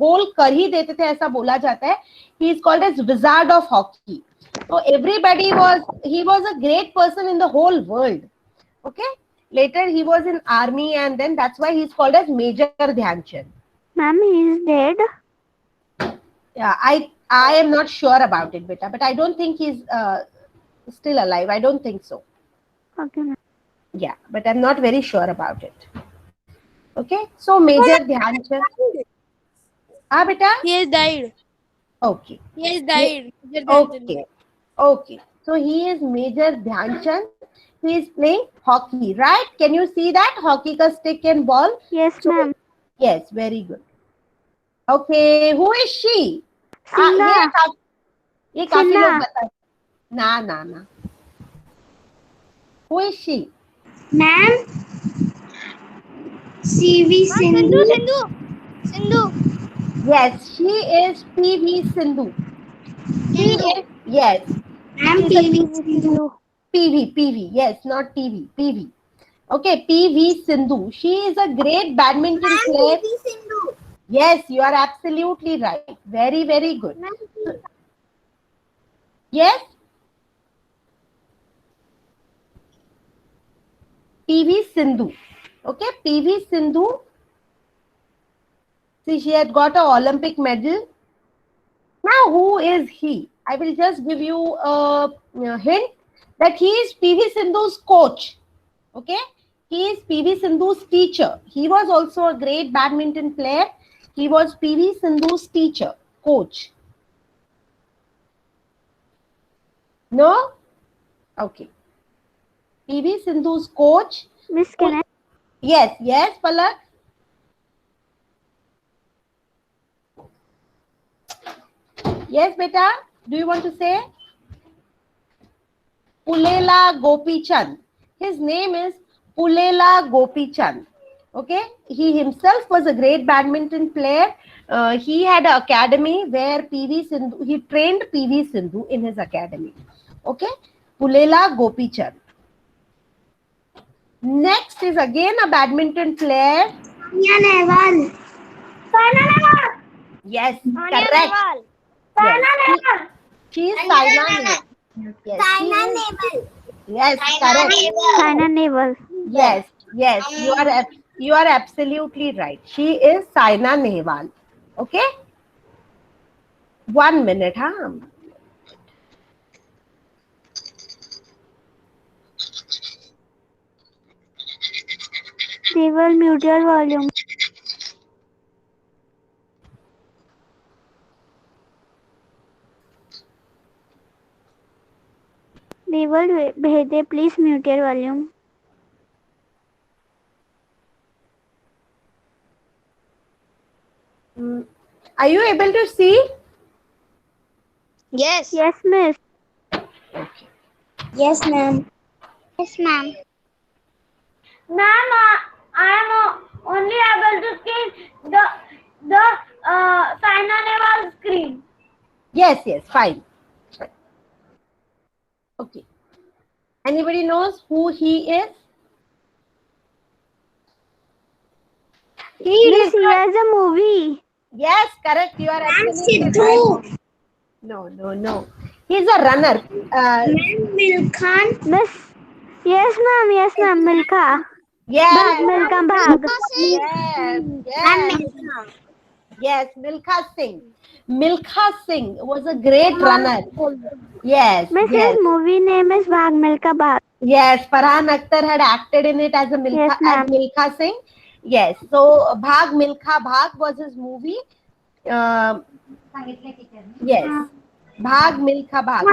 गोल कर ही देते थे ऐसा बोला जाता है. He is called as Wizard of Hockey. So everybody he was a great person in the whole world. Okay. Later he was in army and then that's why he is called as Major Dhyan Chand. Ma'am, he is dead. Yeah, I am not sure about it, beta, but I don't think he's still alive. I don't think so. Okay, ma'am. Yeah, but I'm not very sure about it. Okay, so Major Dhyan Chand. Beta? He has died. Okay. He has died. Major Dhyan Chand. Okay. So he is Major Dhyan Chand. He is playing hockey, right? Can you see that? Hockey ka stick and ball? Yes, ma'am. Yes, very good. Okay, who is she? Sinha. ये काफी Sinha. लोग बता. ना. Who is she? Ma'am, CV Sindhu. Sindhu. Yes, she is PV Sindhu. Yes. Ma'am, PV Sindhu. PV. Yes, not TV. PV. Okay, PV Sindhu. She is a great badminton player. PV Sindhu. Yes, you are absolutely right. Very, very good. Yes? PV Sindhu. Okay, PV Sindhu. See, she had got an Olympic medal. Now, who is he? I will just give you a hint that he is PV Sindhu's coach. Okay, he is PV Sindhu's teacher. He was also a great badminton player. He was PV Sindhu's teacher, coach. No? Okay. PV Sindhu's coach. Miss, can I? Yes, Palak. Yes, beta. Do you want to say? Pulela Gopi Chand. His name is Pulela Gopi Chand. Okay, he himself was a great badminton player. He had an academy where he trained PV Sindhu in his academy. Okay, Pulela Gopi Chand. Next is again a badminton player. Saina Nehwal. Saina Nehwal. Yes, Saina correct. Nehwal. Yes, she is Saina Nehwal. Yes, Saina Nehwal. yes, correct. Saina Nehwal. Yes, you are absolutely right. She is Saina Nehwal. Okay. 1 minute, huh? They will mute your volume. They will Bhede, please mute your volume. Are you able to see? Yes. Yes, miss. Okay. Yes, ma'am. Yes, ma'am. Ma'am, I am only able to see the Saina Nehwal screen. Yes, fine. Okay. Anybody knows who he is? He is Miss, here's a movie. yes, correct. You are absolutely right. No. He's a runner. Milkha. Miss. Yes, ma'am. Yes, ma'am. Milkha. Yes. Milkha Bhag. Yes, Milkha Singh. Milkha Singh was a great runner. Yes, Miss, yes, his movie name is Bhag Milkha Bhag. yes. Farhan Akhtar had acted in it as a Milkha, Yes, ma'am. as Milkha Singh. Yes, so Bhag Milkha Bhag was his movie. Yes, Bhag Milkha Bhag. So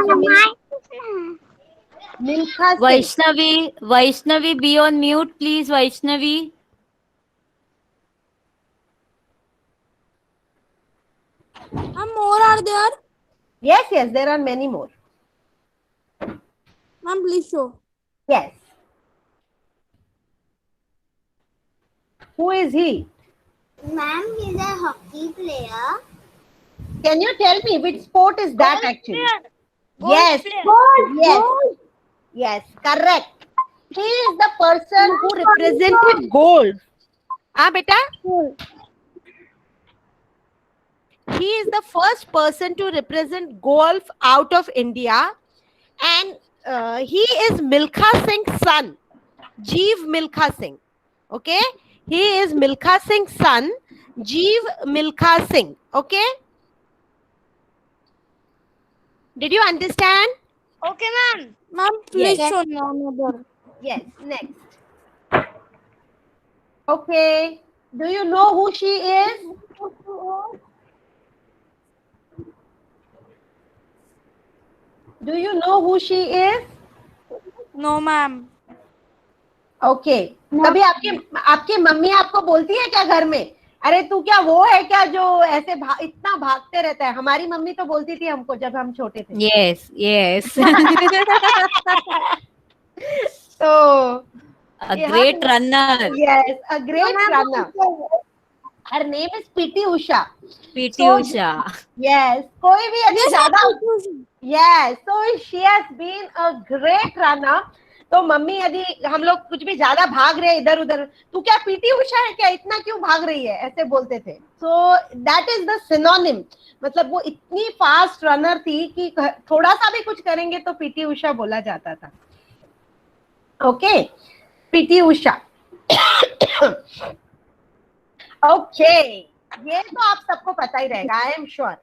Milkha Singh. Vaishnavi, be on mute, please, Vaishnavi. Ma'am, more are there? Yes, there are many more. Ma'am, please show. Yes. Who is he? Ma'am, he's a hockey player. Can you tell me which sport is that actually? Yes. Yes, correct. He is the person who represented golf. Ah, beta? He is the first person to represent golf out of India, and he is Milkha Singh's son, Jeev Milkha Singh. Okay, he is Milkha Singh's son, Jeev Milkha Singh. Okay, did you understand? Okay, ma'am. Ma'am, please Yes. show another. Yes. Next. Okay. Do you know who she is? Do you know who she is? No, ma'am. Okay कभी आपकी mummy आपको बोलती है क्या घर में, अरे तू क्या वो है क्या जो ऐसे इतना भागते रहता है? हमारी मम्मी तो बोलती थी हमको जब हम छोटे थे. Yes. So A great runner. yes, a great runner. Her name is PT Usha. PT Usha. Yes, कोई भी अभी ज्यादा. Yes, so she has been a great runner. तो मम्मी यदि हम लोग कुछ भी ज्यादा भाग रहे हैं इधर उधर, तू क्या पीटी उषा है क्या, इतना क्यों भाग रही है, ऐसे बोलते थे. So that is the synonym. मतलब वो इतनी फास्ट रनर थी कि थोड़ा सा भी कुछ करेंगे तो पीटी उषा बोला जाता था. Okay, PT Usha. ओके, ये तो आप सबको पता ही रहेगा, I am sure.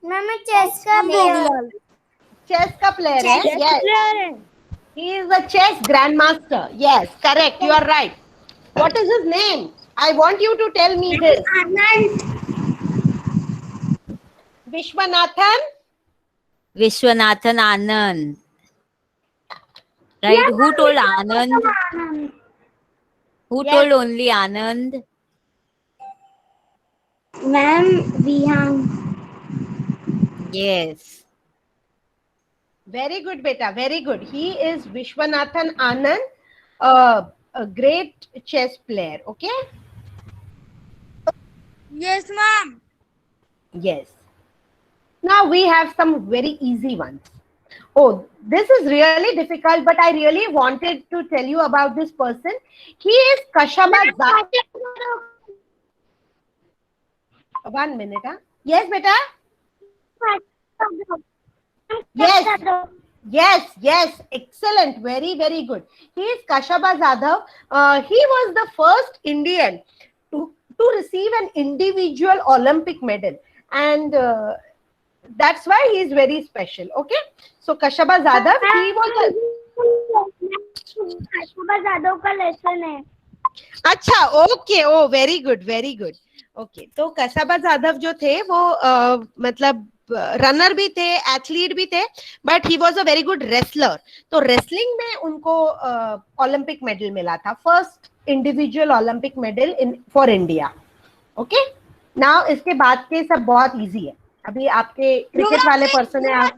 Ma'am, chess का प्लेयर. चेस का प्लेयर है. Yes, he is a chess grandmaster. Yes, correct, you are right. What is his name? I want you to tell me this. Vishwanathan Anand. Right? Who told Anand? Who Yes. told only Anand? Ma'am, Vihang. Yes. Very good, beta. Very good. He is Vishwanathan Anand, a great chess player. Okay. Yes, ma'am. Yes. Now we have some very easy ones. Oh, this is really difficult, but I really wanted to tell you about this person. He is Kashaba Zadav. 1 minute. Huh? Yes, beta. Yes, excellent, very good. He is Kashaba Zadav. He was the first Indian to receive an individual Olympic medal, and that's why he is very special. Okay, so Kashaba Zadav, he was Kashaba Jadhav का lesson है. अच्छा, okay, oh very good. Okay, तो कशबा जाधव जो थे वो मतलब runner भी थे, एथलीट भी थे, but he was a very good wrestler. तो रेसलिंग में उनको ओलंपिक मेडल मिला था, first individual Olympic medal in for India. Okay, now इसके बाद के सब बहुत इजी है. अभी आपके क्रिकेट वाले पर्सन है.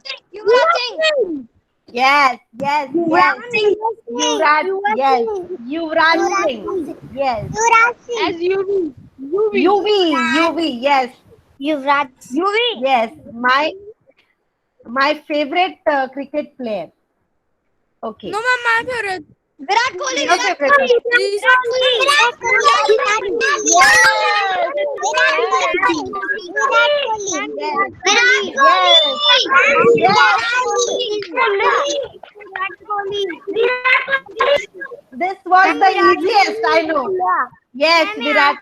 Yes. Yuvraj Singh. Yes. As UV. Yes. Yuvraj. Yes. My favorite cricket player. Okay. No, ma'am, my favorite. Virat Kohli. Your favorite. Yes, Virat.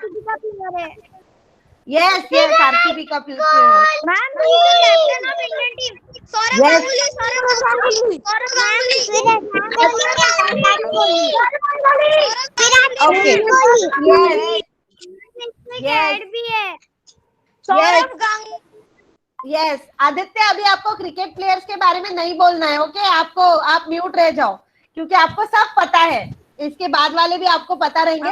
Yes, yes, RCB का player. Ma'am, he is the captain of Indian team. Saurav Yes. Ganguly. Saurav Ganguly. Okay. Yes. Yes. भी है. Yes. Ganguly. Yes Aditya, अभी आपको cricket players के बारे में नहीं बोलना है. ओके आपको, आप म्यूट रह जाओ क्योंकि आपको सब पता है. इसके बाद वाले भी आपको पता रहेंगे.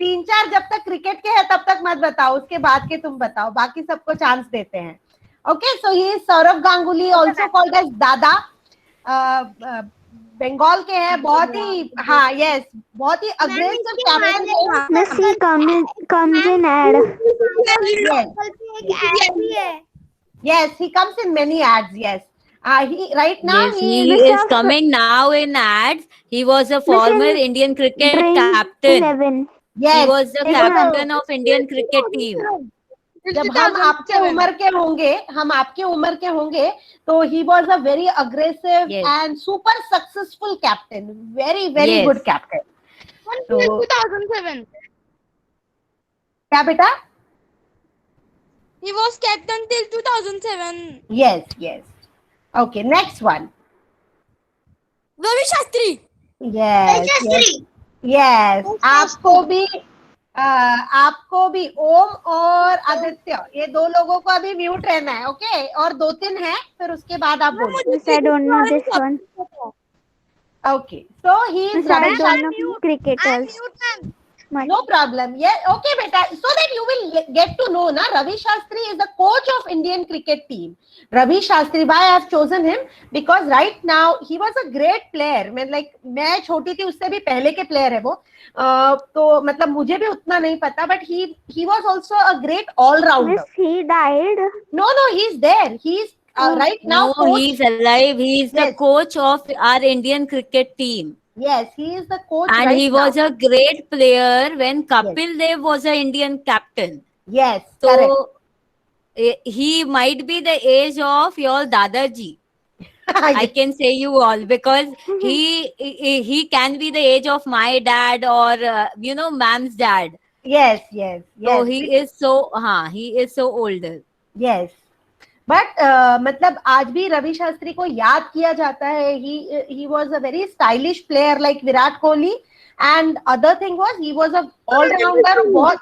3-4 जब तक क्रिकेट के हैं तब तक मत बताओ, उसके बाद के तुम बताओ, बाकी सबको चांस देते हैं. Okay so he is Sourav Ganguly, also called as Dada. Bengal के हैं. बहुत ही, हाँ यस, बहुत ही aggressive captain. Miss, he comes in ad. Yes, he comes in many ads. Yes, he right now Yes, he he is coming now in ads. He was a former Indian cricket captain. yes. He was the captain of Indian cricket team. जब हम आपके उम्र के होंगे, हम आपके उम्र के होंगे, तो he was a very aggressive Yes. and super successful captain. Very Yes. good captain. So, 2007. क्या बेटा? He was captain till 2007. Yes, yes. Okay, next one. Ravi Shastri. Yes, yes. Yes. आपको भी ओम और आदित्य, ये 2 लोगों को अभी म्यूट रहना है. ओके, और 2-3 है, फिर उसके बाद आप बोलो. I don't know this one. Okay, so he is Ravi Shastri. Cricketers. No problem. Yeah, okay, beta. So that you will get to know, na, Ravi Shastri is the coach of Indian cricket team. Ravi Shastri, why I have chosen him? Because right now he was a great player. मैं छोटी थी, उससे भी पहले के player है वो. तो मतलब मुझे भी उतना नहीं पता, but he was also a great all rounder. Miss, he died. No, he's there. He's right now. No, he's alive. He is the Yes. coach of our Indian cricket team. Yes, he is the coach. And right he now. was a great player when Kapil Dev was an Indian captain. Yes, correct. So he might be the age of your Dadaji. I can say you all, because he can be the age of my dad or ma'am's dad. Yes, yes, yes. So he is so older. Yes. But मतलब आज भी रवि शास्त्री को याद किया जाता है. He was a very stylish player like Virat Kohli, and other thing was he was a all rounder. बहुत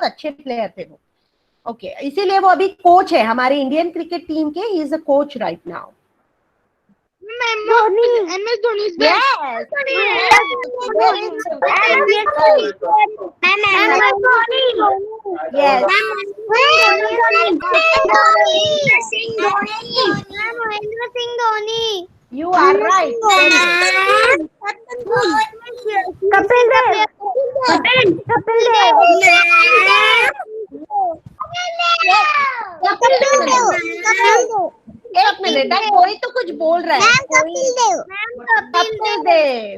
अच्छे प्लेयर थे वो. Okay, इसीलिए वो अभी कोच है हमारी इंडियन क्रिकेट टीम के. He is a coach right now. MS Dhoni is there. Yes. Yes. You are right. Kapil Dev. एक मिनट, कोई तो कुछ बोल रहा है. Kapil Dev.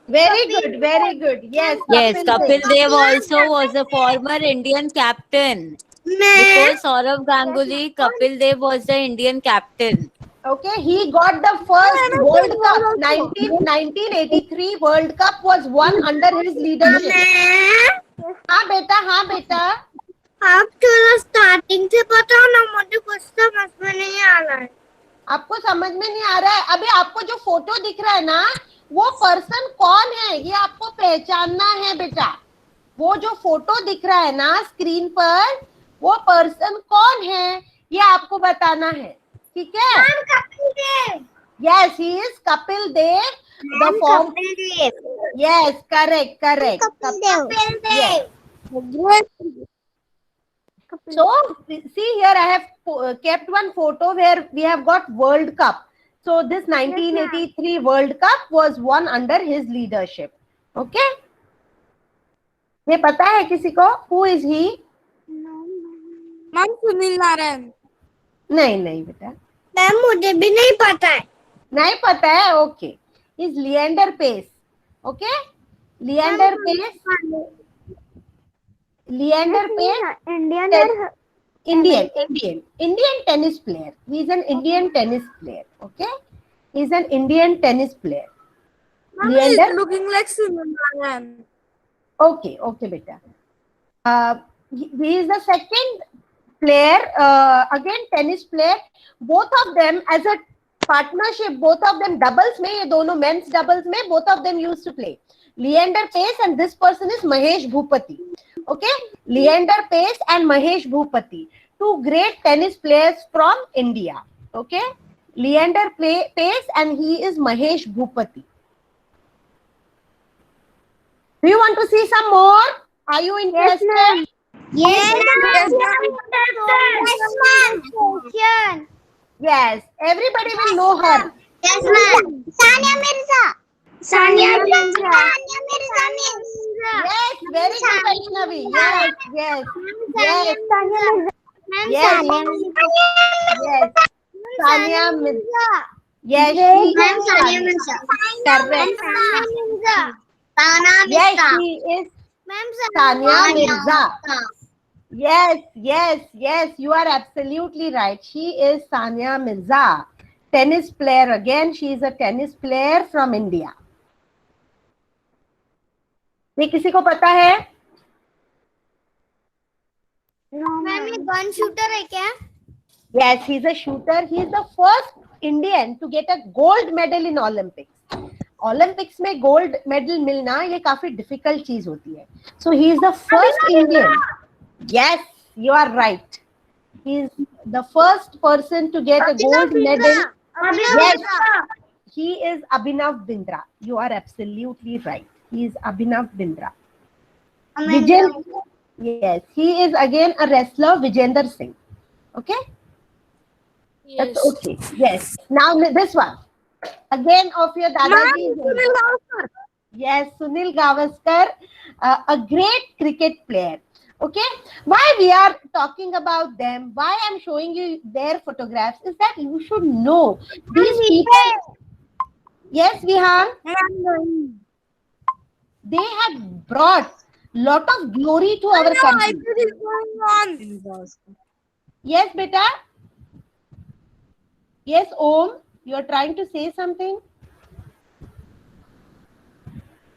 Very good. Yes. Yes, Kapil Dev also was a former Indian captain. Before Saurav Ganguly, Kapil Dev was the Indian captain. Okay, he got the first World Cup. 1983 World Cup was won under his leadership. हाँ बेटा. आप थोड़ा starting से बताओ ना, मुझे कुछ समझ में नहीं आ रहा है. आपको समझ में नहीं आ रहा है? अभी आपको जो फोटो दिख रहा है ना, वो पर्सन कौन है ये आपको पहचानना है बेटा. वो जो फोटो दिख रहा है ना स्क्रीन पर, वो पर्सन कौन है ये आपको बताना है. ठीक है? Kapil Dev. Yes, he is Kapil Dev. The form. Yes, correct. Kapil Dev. So see here, I have kept one photo where we have got World Cup. So this 1983 World Cup was won under his leadership. Okay? ये पता है किसी को? Who is he? Ma'am, Sunil Narayan. नहीं बेटा. Ma'am, मुझे भी नहीं पता है. नहीं पता है? Okay. Is Leander Paes. Okay? Leander Paes. Indian tennis player. He is an Indian tennis player. Okay? He is an Indian tennis player. Ma'am, Leander? he's looking like Sunil Nayan. Okay, okay, beta. He is the second player, again tennis player. Both of them as a partnership, both of them doubles में, ये दोनों men's doubles में, both of them used to play. Leander Pace and this person is Mahesh Bhupati. Okay, Leander Pace and Mahesh Bhupati, two great tennis players from India. Okay, Leander Pace and he is Mahesh Bhupati. Do you want to see some more? Are you interested? Yes, Yes, ma'am. Question. Yes, everybody will know her. Yes, ma'am. Sania Mirza. Sania Mirza. Sania Mirza means. Yes, very good, Vaishnavi. Yes, yes, yes, Ma'am, Yes. Sania Mirza. yes. Sania Mirza. Yes, she Ma'am, is Sania Mirza. correct. Sania Mirza. Sania Yes, Mirza. she is Ma'am, Sania Mirza. Yes, yes, yes. You are absolutely right. She is Sania Mirza, tennis player. Again, she is a tennis player from India. ये किसी को पता है? Ma'am ये gun shooter है क्या? Yes, he's a shooter. He is the first Indian to get a gold medal in Olympics. Olympics में gold medal मिलना ये काफी difficult चीज होती है. So he is the first Indian. Yes, you are right. He is the first person to get a gold medal. Yes, he is Abhinav Bindra. You are absolutely right. He is Abhinav Bindra. Yes, he is again a wrestler, Vijender Singh. Okay? Yes. That's okay. Yes. Now this one. Again of your Dadaji. Sunil Gavaskar. Yes, Sunil Gavaskar, a great cricket player. Okay, why we are talking about them, why I'm showing you their photographs is that you should know these people. Yes, Vihan, they have brought lot of glory to our country. IPL is going on. Yes, beta. Yes, Om, you are trying to say something.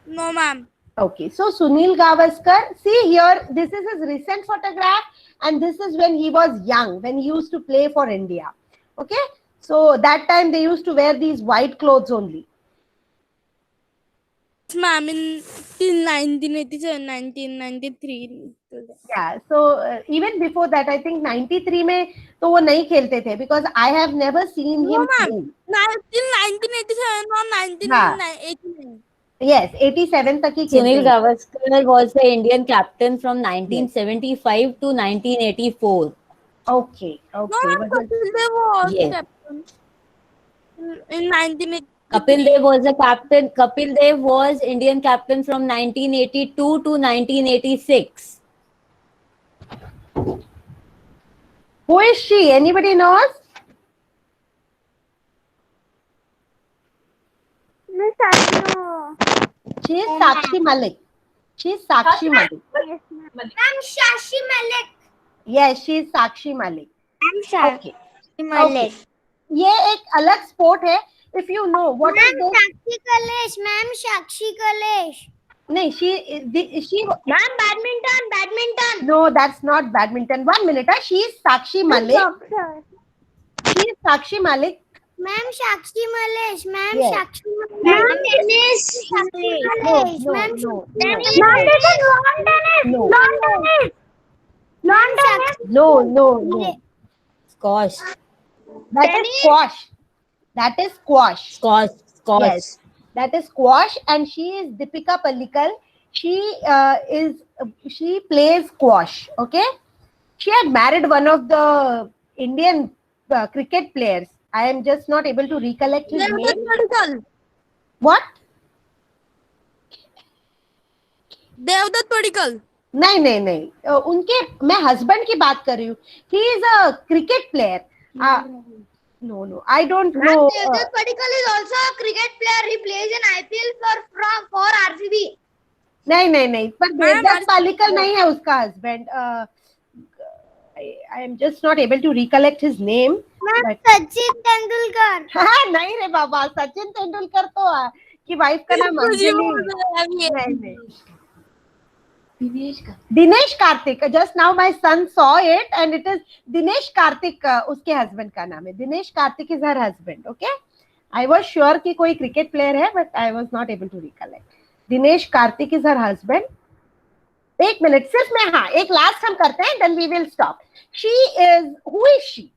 No, ma'am. Okay, so Sunil Gavaskar, see here, this is his recent photograph and this is when he was young, when he used to play for India. Okay, so that time they used to wear these white clothes only. Ma'am, in till 1987, 1993. Yeah, so even before that, I think 93 में तो वो नहीं खेलते थे because I have never seen No, him ma'am. play. Till 1987 or हाँ. 1989. Yes, 87 तक ही Sunil खेलते थे. Gavaskar was the Indian captain from 1975 to 1984. Okay, No, okay. ma'am, Was it- Kapil Dev was Yes. captain. In 1980. Kapil Dev was the captain. Kapil Dev was Indian captain from 1982 to 1986. Who is she? Anybody knows? Miss Anu. She is Sakshi Malik. She is Sakshi Malik. Ma'am, Shashi Malik. Yes, she is Sakshi Malik. Ma'am, Shashi Okay. Malik. ये एक अलग sport है. If you know what is Ma'am, this? Sakshi Kalesh. Ma'am, Sakshi Kalesh. नहीं, she. Ma'am, badminton. No, that's not badminton. 1 minute. She is Sakshi Malik. She is Sakshi Malik. Ma'am, Sakshi Malesh. Ma'am, Yes. Sakshi Malesh. Ma'am, tennis. Sakshi Malesh. No, Ma'am, no, tennis. no. Lawn tennis. No. Lawn tennis. Lawn tennis. No. Squash. That is squash. That is squash. Squash. Yes, that is squash, and she is Deepika Pallikal. She plays squash. Okay, she had married one of the Indian cricket players. I am just not able to recollect his Devdutt name. Padikkal. What? Devdutt Padikkal. नहीं. उनके मैं husband की बात कर रही हूँ. He is a cricket player. No, I don't know. Devdutt Padikkal is also a cricket player. He plays in IPL for RCB. नहीं. पर Ma'am, देवदत्त पालिकल नहीं है उसका husband. I am just not able to recollect his name. Ma'am, But- Sachin Tendulkar. हाँ, नहीं रे बाबा, सचिन तेंदुलकर तो कि वाइफ का नाम मुझे अंजलि बोल रहा है अभी। है। नहीं, Dinesh Karthik. Just now my son saw it and it is Dinesh Karthik. उसके हस्बैंड का नाम है. Dinesh Karthik is her husband. Okay, I was sure कि कोई क्रिकेट प्लेयर है but I was not able to recollect. Dinesh Karthik is her husband. एक मिनट सिर्फ मैं, हाँ, एक लास्ट हम करते हैं, then we will stop. She is, who is she?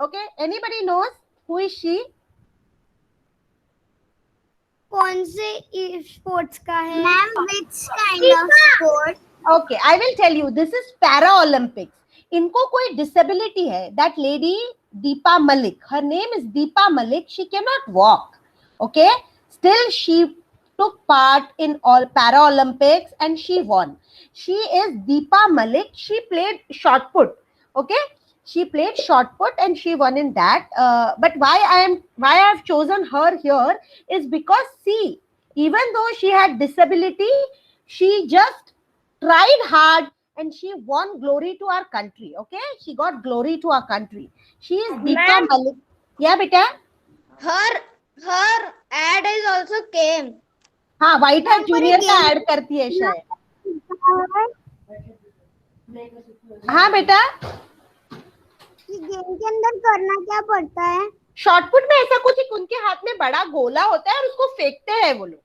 Okay, anybody knows who is she? कौन से स्पोर्ट्स का है ma'am? Which kind of sport? Okay, I will tell you. This is Para Olympics. इनको कोई disability है. That lady Deepa Malik. Her name is Deepa Malik. She cannot walk. Okay. Still, she took part in all Para Olympics and she won. She is Deepa Malik. She played shot put. Okay. She played shot put and she won in that. But why I have chosen her here is because see, even though she had disability, she just tried hard and she won glory to our country. Okay, she got glory to our country. She is Deepa Malik. Yeah, beta. Her ad is also came. हाँ, white house junior का add करती है शायद. हाँ बेटा, game के अंदर करना क्या पड़ता है? शॉटपुट में ऐसा कुछ, एक उनके हाथ में बड़ा गोला होता है और उसको फेंकते हैं वो लोग.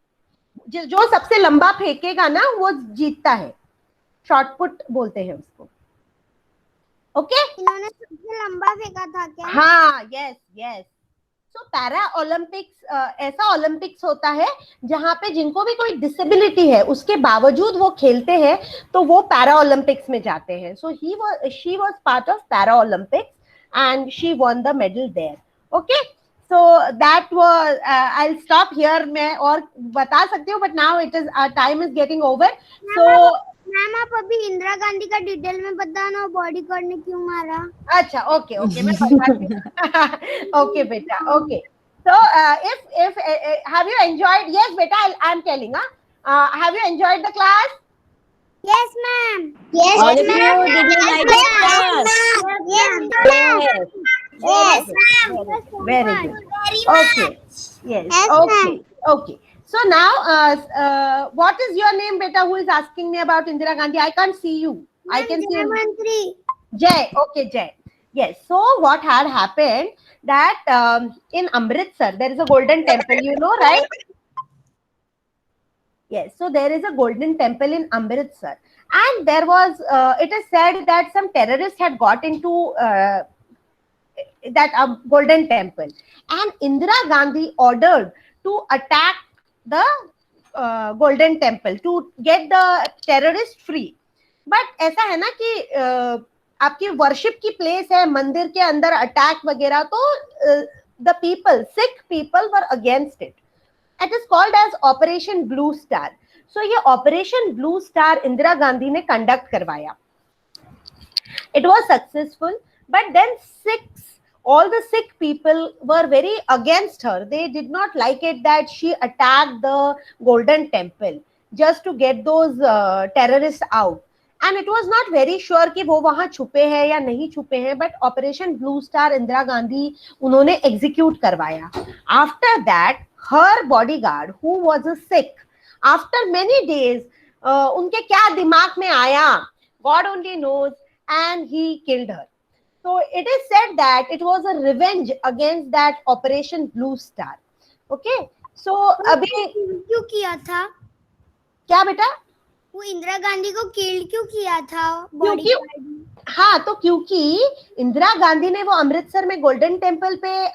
जो सबसे लंबा फेंकेगा ना वो जीतता है. शॉटपुट बोलते हैं उसको. ओके, इन्होंने सबसे लंबा फेंका था क्या? हाँ, यस यस. सो पैरा ओलंपिक्स ऐसा ओलंपिक्स होता है जहां पे जिनको भी कोई डिसेबिलिटी है उसके बावजूद वो खेलते हैं, तो वो पैरा ओलंपिक्स में जाते हैं. So she was part of para Olympics and she won the medal there. Okay, so that was, I will stop here. मैं और बता सकती हूँ but now it is, time is getting over. So ma'am आप अभी इंदिरा गांधी का detail में बताना, बॉडी कार्ड ने क्यों मारा? अच्छा, ओके ओके, मैं बताती हूँ. ओके बेटा, okay. So if have you enjoyed? Yes beta, I'm telling. Have you enjoyed the class? Yes ma'am. All of you, did you like the class? Yes ma'am. Very good. Okay. Yes. Okay. Okay. So now, what is your name, beta? Who is asking me about Indira Gandhi? I can't see you. I can see you. मंत्री. Jay. Okay, Jay. Yes. So what had happened that in Amritsar there is a golden temple, you know, right? Yes. So there is a golden temple in Amritsar, and there was. It is said that some terrorists had got into that golden temple, and Indira Gandhi ordered to attack the golden temple to get the terrorist free. But ऐसा है ना कि आपकी worship की place है, मंदिर के अंदर अटैक वगैरह, तो the people, Sikh people were against it. It is called as Operation Blue Star. So ये Operation Blue Star Indira Gandhi ने कंडक्ट करवाया. It was successful, but then all the Sikh people were very against her. They did not like it that she attacked the golden temple just to get those terrorists out. And it was not very sure कि वो वहाँ छुपे हैं या नहीं छुपे हैं, but Operation Blue Star Indira Gandhi उन्होंने execute करवाया. After that, her bodyguard, who was a Sikh, after many days, उनके क्या दिमाग में आया, God only knows, and he killed her. So it is said that it was a revenge against that Operation Blue Star. Okay, so अभी क्यों किया था? क्या बेटा? वो इंदिरा गांधी को किल क्यों किया था? क्योंकि हाँ, तो क्योंकि इंदिरा गांधी ने वो अमृतसर में गोल्डन टेम्पल पे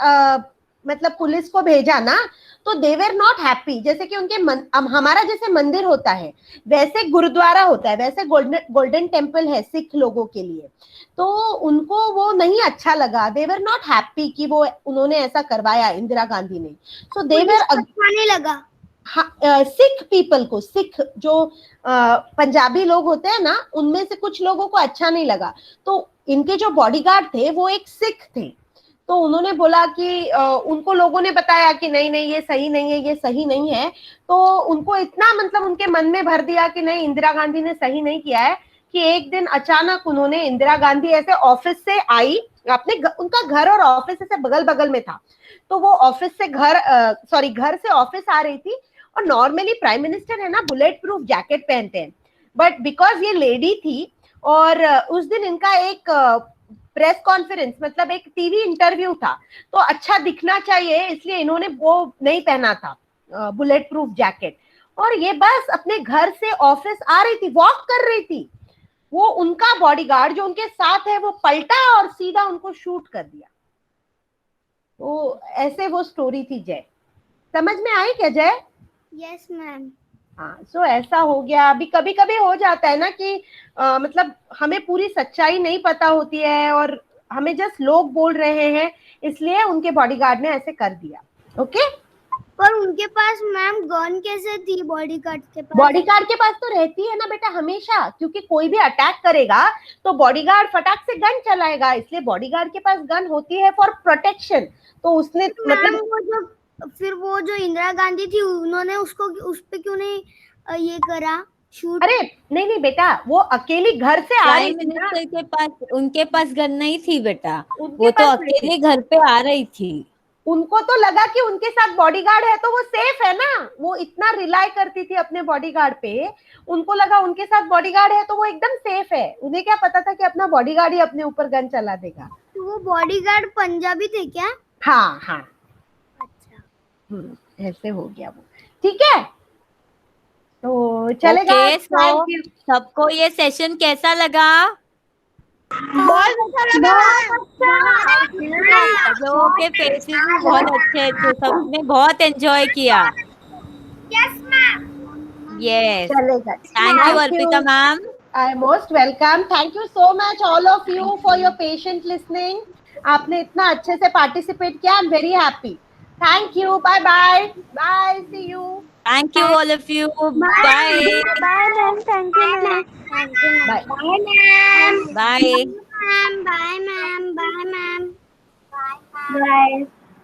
मतलब पुलिस को भेजा ना, तो दे वर नॉट हैप्पी. जैसे कि उनके हमारा जैसे मंदिर होता है वैसे गुरुद्वारा होता है, वैसे गोल्डन टेम्पल है सिख लोगों के लिए, तो उनको वो नहीं अच्छा लगा. दे वर नॉट हैप्पी कि वो उन्होंने ऐसा करवाया इंदिरा गांधी ने. सो दे वर अच्छा नहीं लगा. सिख पीपल को, सिख जो पंजाबी लोग होते हैं ना, उनमें से कुछ लोगों को अच्छा नहीं लगा. तो इनके जो बॉडीगार्ड थे वो एक सिख थे, तो उन्होंने बोला कि उनको लोगों ने बताया कि नहीं नहीं ये सही नहीं है, ये सही नहीं है. तो उनको इतना मतलब उनके मन में भर दिया कि नहीं इंदिरा गांधी ने सही नहीं किया है, कि एक दिन अचानक उन्होंने, इंदिरा गांधी ऐसे ऑफिस से आई, अपने उनका घर और ऑफिस ऐसे बगल बगल में था, तो वो ऑफिस से घर से ऑफिस आ रही थी और नॉर्मली प्राइम मिनिस्टर है ना बुलेट प्रूफ जैकेट पहनते हैं, बट बिकॉज ये लेडी थी और उस दिन इनका एक प्रेस कॉन्फ्रेंस मतलब एक टीवी इंटरव्यू था, तो अच्छा दिखना चाहिए इसलिए इन्होंने वो नहीं पहना था बुलेट प्रूफ जैकेट, और ये बस अपने घर से ऑफिस आ रही थी, वॉक कर रही थी, वो उनका बॉडीगार्ड जो उनके साथ है वो पलटा और सीधा उनको शूट कर दिया। तो ऐसे वो स्टोरी थी जय, समझ में आई क्या जय? Yes ma'am. हाँ, सो ऐसा हो गया। अभी कभी कभी हो जाता है ना कि मतलब हमें पूरी सच्चाई नहीं पता होती है और हमें जस्ट लोग बोल रहे हैं इसलिए उनके बॉडीगार्ड ने ऐसे कर दिया। ओके, पर उनके पास मैम गन कैसे थी बॉडीगार्ड के पास? बॉडीगार्ड के पास तो रहती है ना बेटा हमेशा, क्योंकि कोई भी अटैक करेगा तो बॉडीगार्ड फटाक से गन चलाएगा, इसलिए बॉडीगार्ड के पास गन होती है फॉर प्रोटेक्शन। तो उसने मतलब वो जो इंदिरा गांधी थी उन्होंने उसको उस पे क्यों नहीं ये करा शूट? अरे नहीं बेटा, वो अकेली घर से आ रही प्राइम थी ना, मिनिस्टर के पास उनके पास गन नहीं थी बेटा, उनके वो तो पास नहीं अकेले घर पे आ रही थी। उनको तो लगा कि उनके साथ बॉडीगार्ड है तो वो सेफ है ना, वो इतना रिलाई करती थी अपने बॉडीगार्ड पे, उनको लगा उनके साथ बॉडीगार्ड है तो वो एकदम सेफ है। उन्हें क्या पता था कि अपना बॉडीगार्ड ही अपने ऊपर गन चला देगा। तो वो बॉडीगार्ड पंजाबी थे क्या? हाँ हाँ, अच्छा, ऐसे हो गया वो। ठीक है, तो चलेगा। ओके, सो सबको ये सेशन कैसा लगा? बहुत अच्छा लगा। लोगों के फेसेस भी बहुत अच्छे थे, सबने बहुत एंजॉय किया। Yes ma'am. यस, चलेगा, thank you Arpita ma'am. I most welcome. Thank you so much all of you for your patient listening. आपने इतना अच्छे से पार्टिसिपेट किया, I am very happy. Thank you, bye bye bye, see you. Thank you all of you. Bye. Bye ma'am, thank you ma'am. Bye bye ma'am. Bye. Ma'am bye ma'am, bye ma'am, bye. Bye.